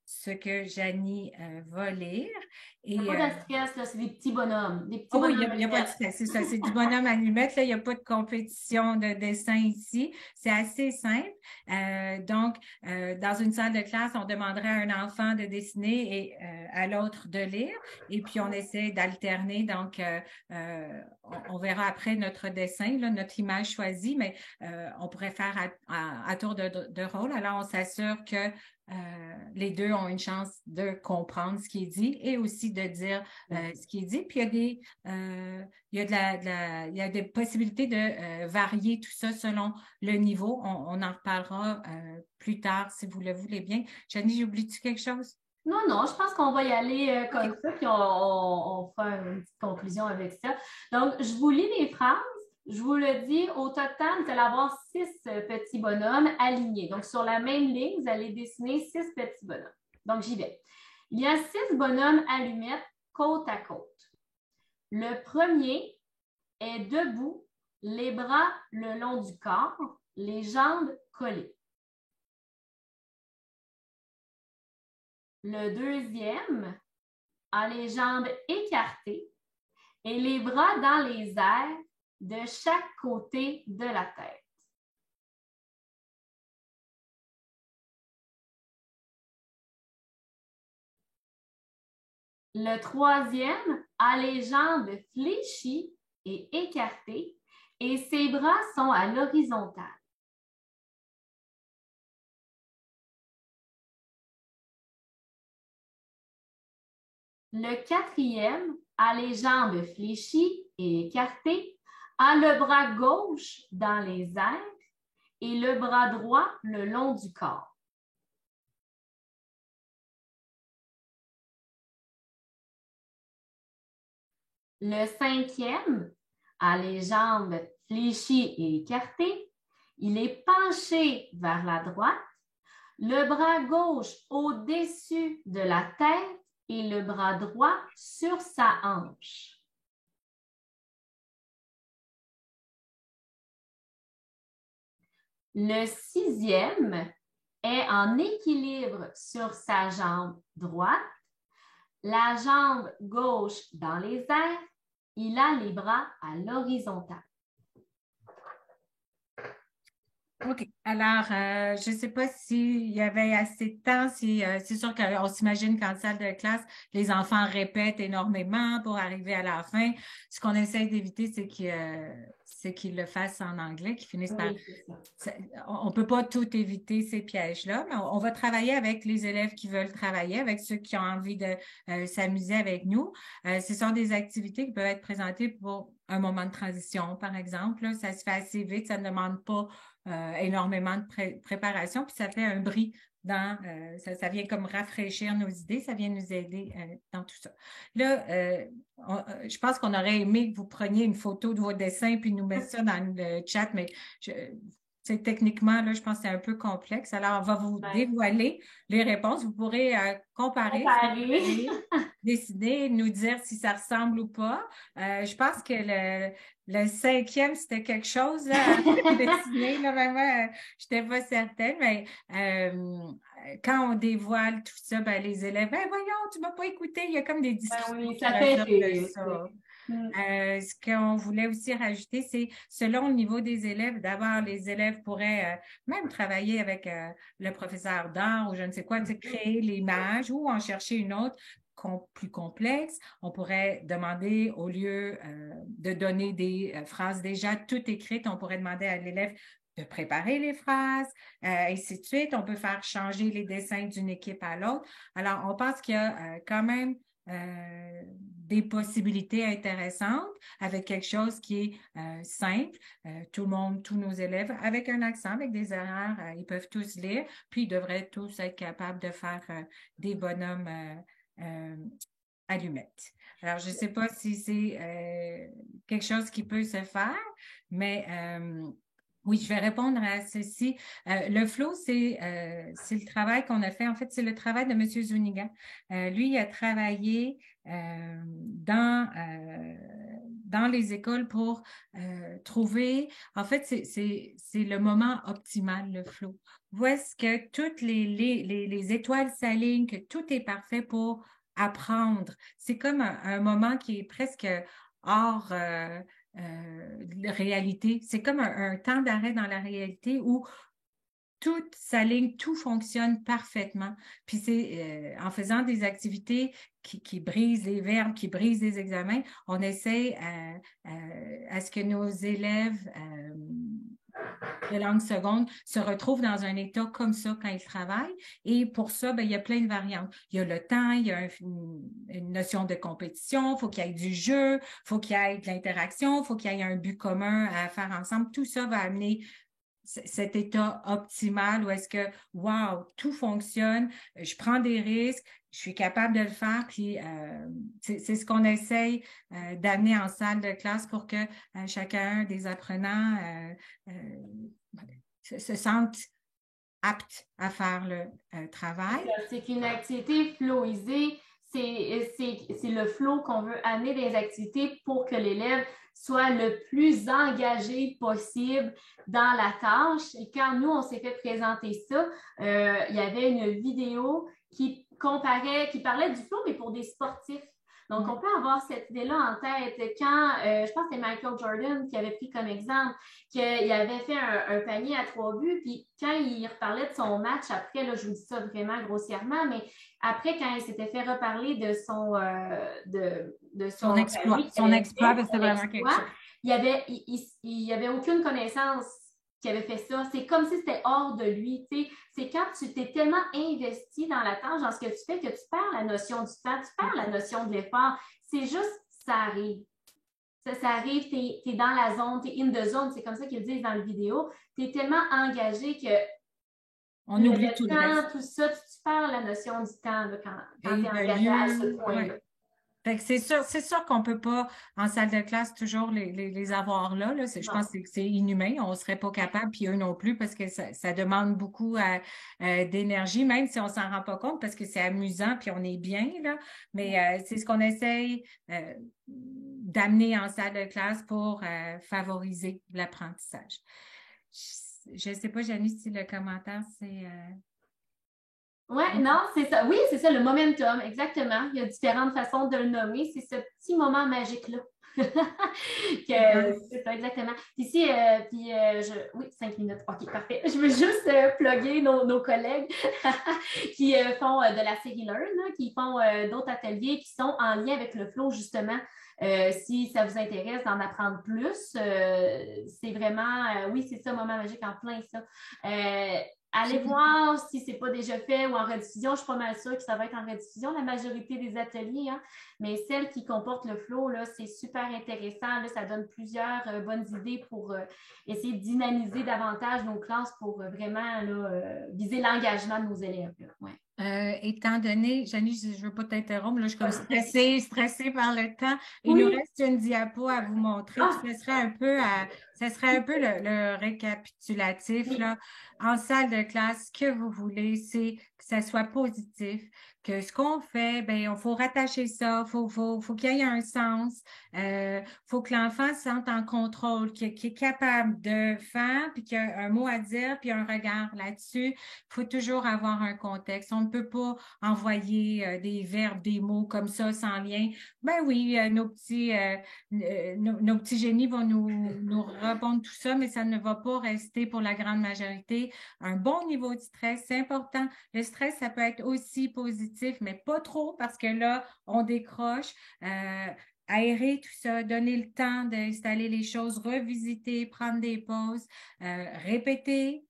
ce que Janie va lire. Il n'y a pas de stress, là, c'est des petits bonhommes. Des petits oui, bonhommes il n'y a pas de stress, c'est ça, c'est du bonhomme allumette. Là, il n'y a pas de compétition de dessin ici. C'est assez simple. Donc, dans une salle de classe, on demanderait à un enfant de dessiner et à l'autre de lire. Et puis, on essaie d'alterner. Donc, on verra après notre dessin, là, notre image choisie, mais on pourrait faire à tour de rôle. Alors, on s'assure que les deux ont une chance de comprendre ce qui est dit et aussi de dire ce qui est dit. Puis il y a des possibilités de varier tout ça selon le niveau. On en reparlera plus tard si vous le voulez bien. Janie, j'oublie-tu quelque chose? Non, je pense qu'on va y aller comme ça, puis on fera une petite conclusion avec ça. Donc, je vous lis les phrases. Je vous le dis, au total, vous allez avoir 6 petits bonhommes alignés. Donc, sur la même ligne, vous allez dessiner 6 petits bonhommes. Donc, j'y vais. Il y a 6 bonhommes allumettes côte à côte. Le premier est debout, les bras le long du corps, les jambes collées. Le deuxième a les jambes écartées et les bras dans les airs de chaque côté de la tête. Le troisième a les jambes fléchies et écartées et ses bras sont à l'horizontale. Le quatrième a les jambes fléchies et écartées, a le bras gauche dans les airs et le bras droit le long du corps. Le cinquième a les jambes fléchies et écartées. Il est penché vers la droite, le bras gauche au-dessus de la tête et le bras droit sur sa hanche. Le sixième est en équilibre sur sa jambe droite, la jambe gauche dans les airs. Il a les bras à l'horizontale. OK. Alors, je ne sais pas s'il y avait assez de temps. C'est sûr qu'on s'imagine qu'en salle de classe, les enfants répètent énormément pour arriver à la fin. Ce qu'on essaie d'éviter, c'est qu'ils le fassent en anglais, qu'ils finissent par... On ne peut pas tout éviter ces pièges-là, mais on va travailler avec les élèves qui veulent travailler, avec ceux qui ont envie de s'amuser avec nous. Ce sont des activités qui peuvent être présentées pour un moment de transition, par exemple. Là, ça se fait assez vite, ça ne demande pas énormément de préparation, puis ça fait un bris dans, ça vient comme rafraîchir nos idées, ça vient nous aider dans tout ça. Là, je pense qu'on aurait aimé que vous preniez une photo de vos dessins puis nous mettre ça dans le chat, mais techniquement, là, je pense que c'est un peu complexe. Alors, on va vous dévoiler les réponses. Vous pourrez comparer, décider, nous dire si ça ressemble ou pas. Je pense que le cinquième, c'était quelque chose là, à dessiner. Là, vraiment, je n'étais pas certaine, mais quand on dévoile tout ça, ben, les élèves, ben voyons, tu m'as pas écouté. Il y a comme des discussions oui, qui ça fait ressortent de rire. ça. Mm. Ce qu'on voulait aussi rajouter, c'est selon le niveau des élèves, d'abord, les élèves pourraient même travailler avec le professeur d'art ou je ne sais quoi, tu sais, créer l'image ou en chercher une autre plus complexe. On pourrait demander, au lieu de donner des phrases déjà toutes écrites, on pourrait demander à l'élève de préparer les phrases, ainsi de suite. On peut faire changer les dessins d'une équipe à l'autre. Alors, on pense qu'il y a quand même des possibilités intéressantes avec quelque chose qui est simple. Tout le monde, tous nos élèves, avec un accent, avec des erreurs, ils peuvent tous lire, puis ils devraient tous être capables de faire des bonhommes allumettes. Alors, je ne sais pas si c'est quelque chose qui peut se faire, mais oui, je vais répondre à ceci. Le flow, c'est le travail qu'on a fait. En fait, c'est le travail de M. Zuniga. Lui, il a travaillé dans les écoles pour trouver, en fait, c'est le moment optimal, le flow. Où est-ce que toutes les étoiles s'alignent, que tout est parfait pour apprendre. C'est comme un moment qui est presque hors réalité. C'est comme un temps d'arrêt dans la réalité où tout s'aligne, tout fonctionne parfaitement. Puis c'est en faisant des activités qui brisent les verbes, qui brisent les examens, on essaie à ce que nos élèves de langue seconde se retrouvent dans un état comme ça quand ils travaillent. Et pour ça, ben, il y a plein de variantes. Il y a le temps, il y a une notion de compétition, il faut qu'il y ait du jeu, il faut qu'il y ait de l'interaction, il faut qu'il y ait un but commun à faire ensemble. Tout ça va amener cet état optimal où est-ce que, wow, tout fonctionne, je prends des risques, je suis capable de le faire, puis c'est ce qu'on essaye d'amener en salle de classe pour que chacun des apprenants se sente apte à faire le travail. C'est qu'une activité flowisée, c'est le flow qu'on veut amener des activités pour que l'élève soit le plus engagé possible dans la tâche. Et quand nous, on s'est fait présenter ça, il y avait une vidéo qui parlait du flow, mais pour des sportifs. Donc, on peut avoir cette idée-là en tête. Quand, je pense que c'est Michael Jordan qui avait pris comme exemple qu'il avait fait un panier à 3 buts, puis quand il reparlait de son match, après, là, je vous dis ça vraiment grossièrement, mais après, quand il s'était fait reparler de son exploit, panier, c'était vraiment quelque chose. Il y avait aucune connaissance qui avait fait ça. C'est comme si c'était hors de lui. T'sais. C'est quand tu t'es tellement investi dans la tâche, dans ce que tu fais, que tu perds la notion du temps, tu perds la notion de l'effort. C'est juste, ça arrive. Ça arrive, tu es dans la zone, tu es in the zone, c'est comme ça qu'ils le disent dans la vidéo. Tu es tellement engagé que on oublie tout le reste. Tout ça, tu perds la notion du temps là, quand tu es engagé à ce point-là. Ouais. Fait que c'est sûr qu'on peut pas, en salle de classe, toujours les avoir là. Je pense que c'est inhumain. On serait pas capable, puis eux non plus, parce que ça demande beaucoup d'énergie, même si on s'en rend pas compte, parce que c'est amusant, puis on est bien, là. Mais c'est ce qu'on essaye d'amener en salle de classe pour favoriser l'apprentissage. Je ne sais pas, Janice, si le commentaire, c'est... Oui, non, c'est ça. Oui, c'est ça, le momentum, exactement. Il y a différentes façons de le nommer. C'est ce petit moment magique-là. C'est ça, exactement. Ici, oui, 5 minutes. OK, parfait. Je veux juste plugger nos collègues qui font de la série Learn, qui font d'autres ateliers qui sont en lien avec le flow, justement. Si ça vous intéresse d'en apprendre plus, c'est vraiment, oui, c'est ça, moment magique en plein ça. Allez voir si ce n'est pas déjà fait ou en rediffusion. Je suis pas mal sûre que ça va être en rediffusion, la majorité des ateliers. Hein. Mais celle qui comporte le flow, là, c'est super intéressant. Là, ça donne plusieurs bonnes idées pour essayer de dynamiser davantage nos classes pour vraiment là, viser l'engagement de nos élèves. Ouais. Étant donné, Janice, je ne veux pas t'interrompre, là, je suis comme stressée par le temps. Il Oui. nous reste une diapo à vous montrer. Ce serait un peu, le récapitulatif. Là. En salle de classe, ce que vous voulez, c'est que ça soit positif, que ce qu'on fait, ben, il faut rattacher ça, faut qu'il y ait un sens, faut que l'enfant se sente en contrôle, qu'il est capable de faire, puis qu'il a un mot à dire, puis un regard là-dessus. Il faut toujours avoir un contexte. On ne peut pas envoyer des verbes, des mots comme ça sans lien. Ben oui, nos petits génies vont nous répondre tout ça, mais ça ne va pas rester pour la grande majorité. Un bon niveau de stress, c'est important. Le stress, ça peut être aussi positif, mais pas trop parce que là, on décroche. Aérer tout ça, donner le temps d'installer les choses, revisiter, prendre des pauses, répéter.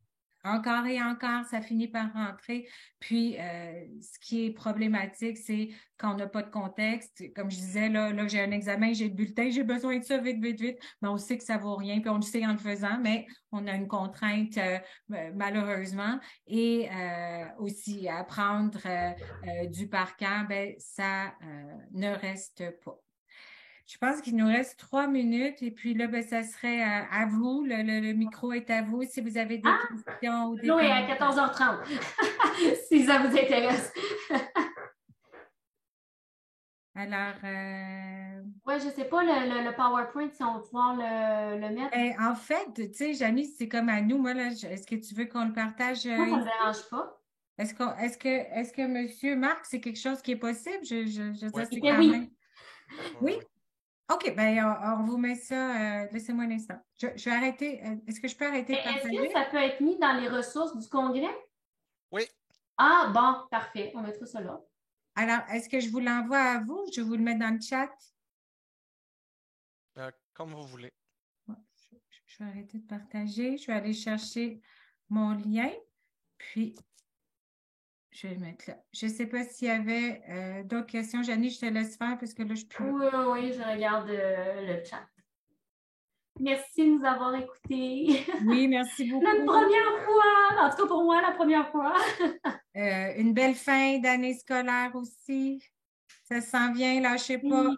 Encore et encore, ça finit par rentrer. Puis, ce qui est problématique, c'est quand on n'a pas de contexte. Comme je disais, là j'ai un examen, j'ai le bulletin, j'ai besoin de ça vite, vite, vite. Mais on sait que ça vaut rien, puis on le sait en le faisant, mais on a une contrainte, malheureusement. Et aussi, apprendre du par cœur, ben, ça ne reste pas. Je pense qu'il nous reste 3 minutes et puis là, ben, ça serait à vous. Le micro est à vous si vous avez des questions ou des Non, et à commentaires. 14h30, si ça vous intéresse. Alors, Oui, je ne sais pas, le PowerPoint, si on va pouvoir le mettre. ben, en fait, tu sais, Janie, c'est comme à nous. Moi, là, est-ce que tu veux qu'on le partage? Moi, ça ne me dérange pas. Est-ce que Monsieur Marc, c'est quelque chose qui est possible? Je veux dire, Oui. c'est Ben quand oui. même. Oui? OK, ben on vous met ça. Laissez-moi un instant. Je vais arrêter. Est-ce que je peux arrêter de Est-ce partager? que ça peut être mis dans les ressources du congrès? Oui. Ah, bon, parfait. On mettra ça là. Alors, est-ce que je vous l'envoie à vous? Je vous le mets dans le chat. Comme vous voulez. Je vais arrêter de partager. Je vais aller chercher mon lien. Puis, je vais le mettre là. Je ne sais pas s'il y avait d'autres questions. Janie, je te laisse faire parce que là, je peux. Oui, je regarde le chat. Merci de nous avoir écoutés. Oui, merci beaucoup. La première fois, en tout cas pour moi, la première fois. Une belle fin d'année scolaire aussi. Ça s'en vient, lâchez pas. Oui.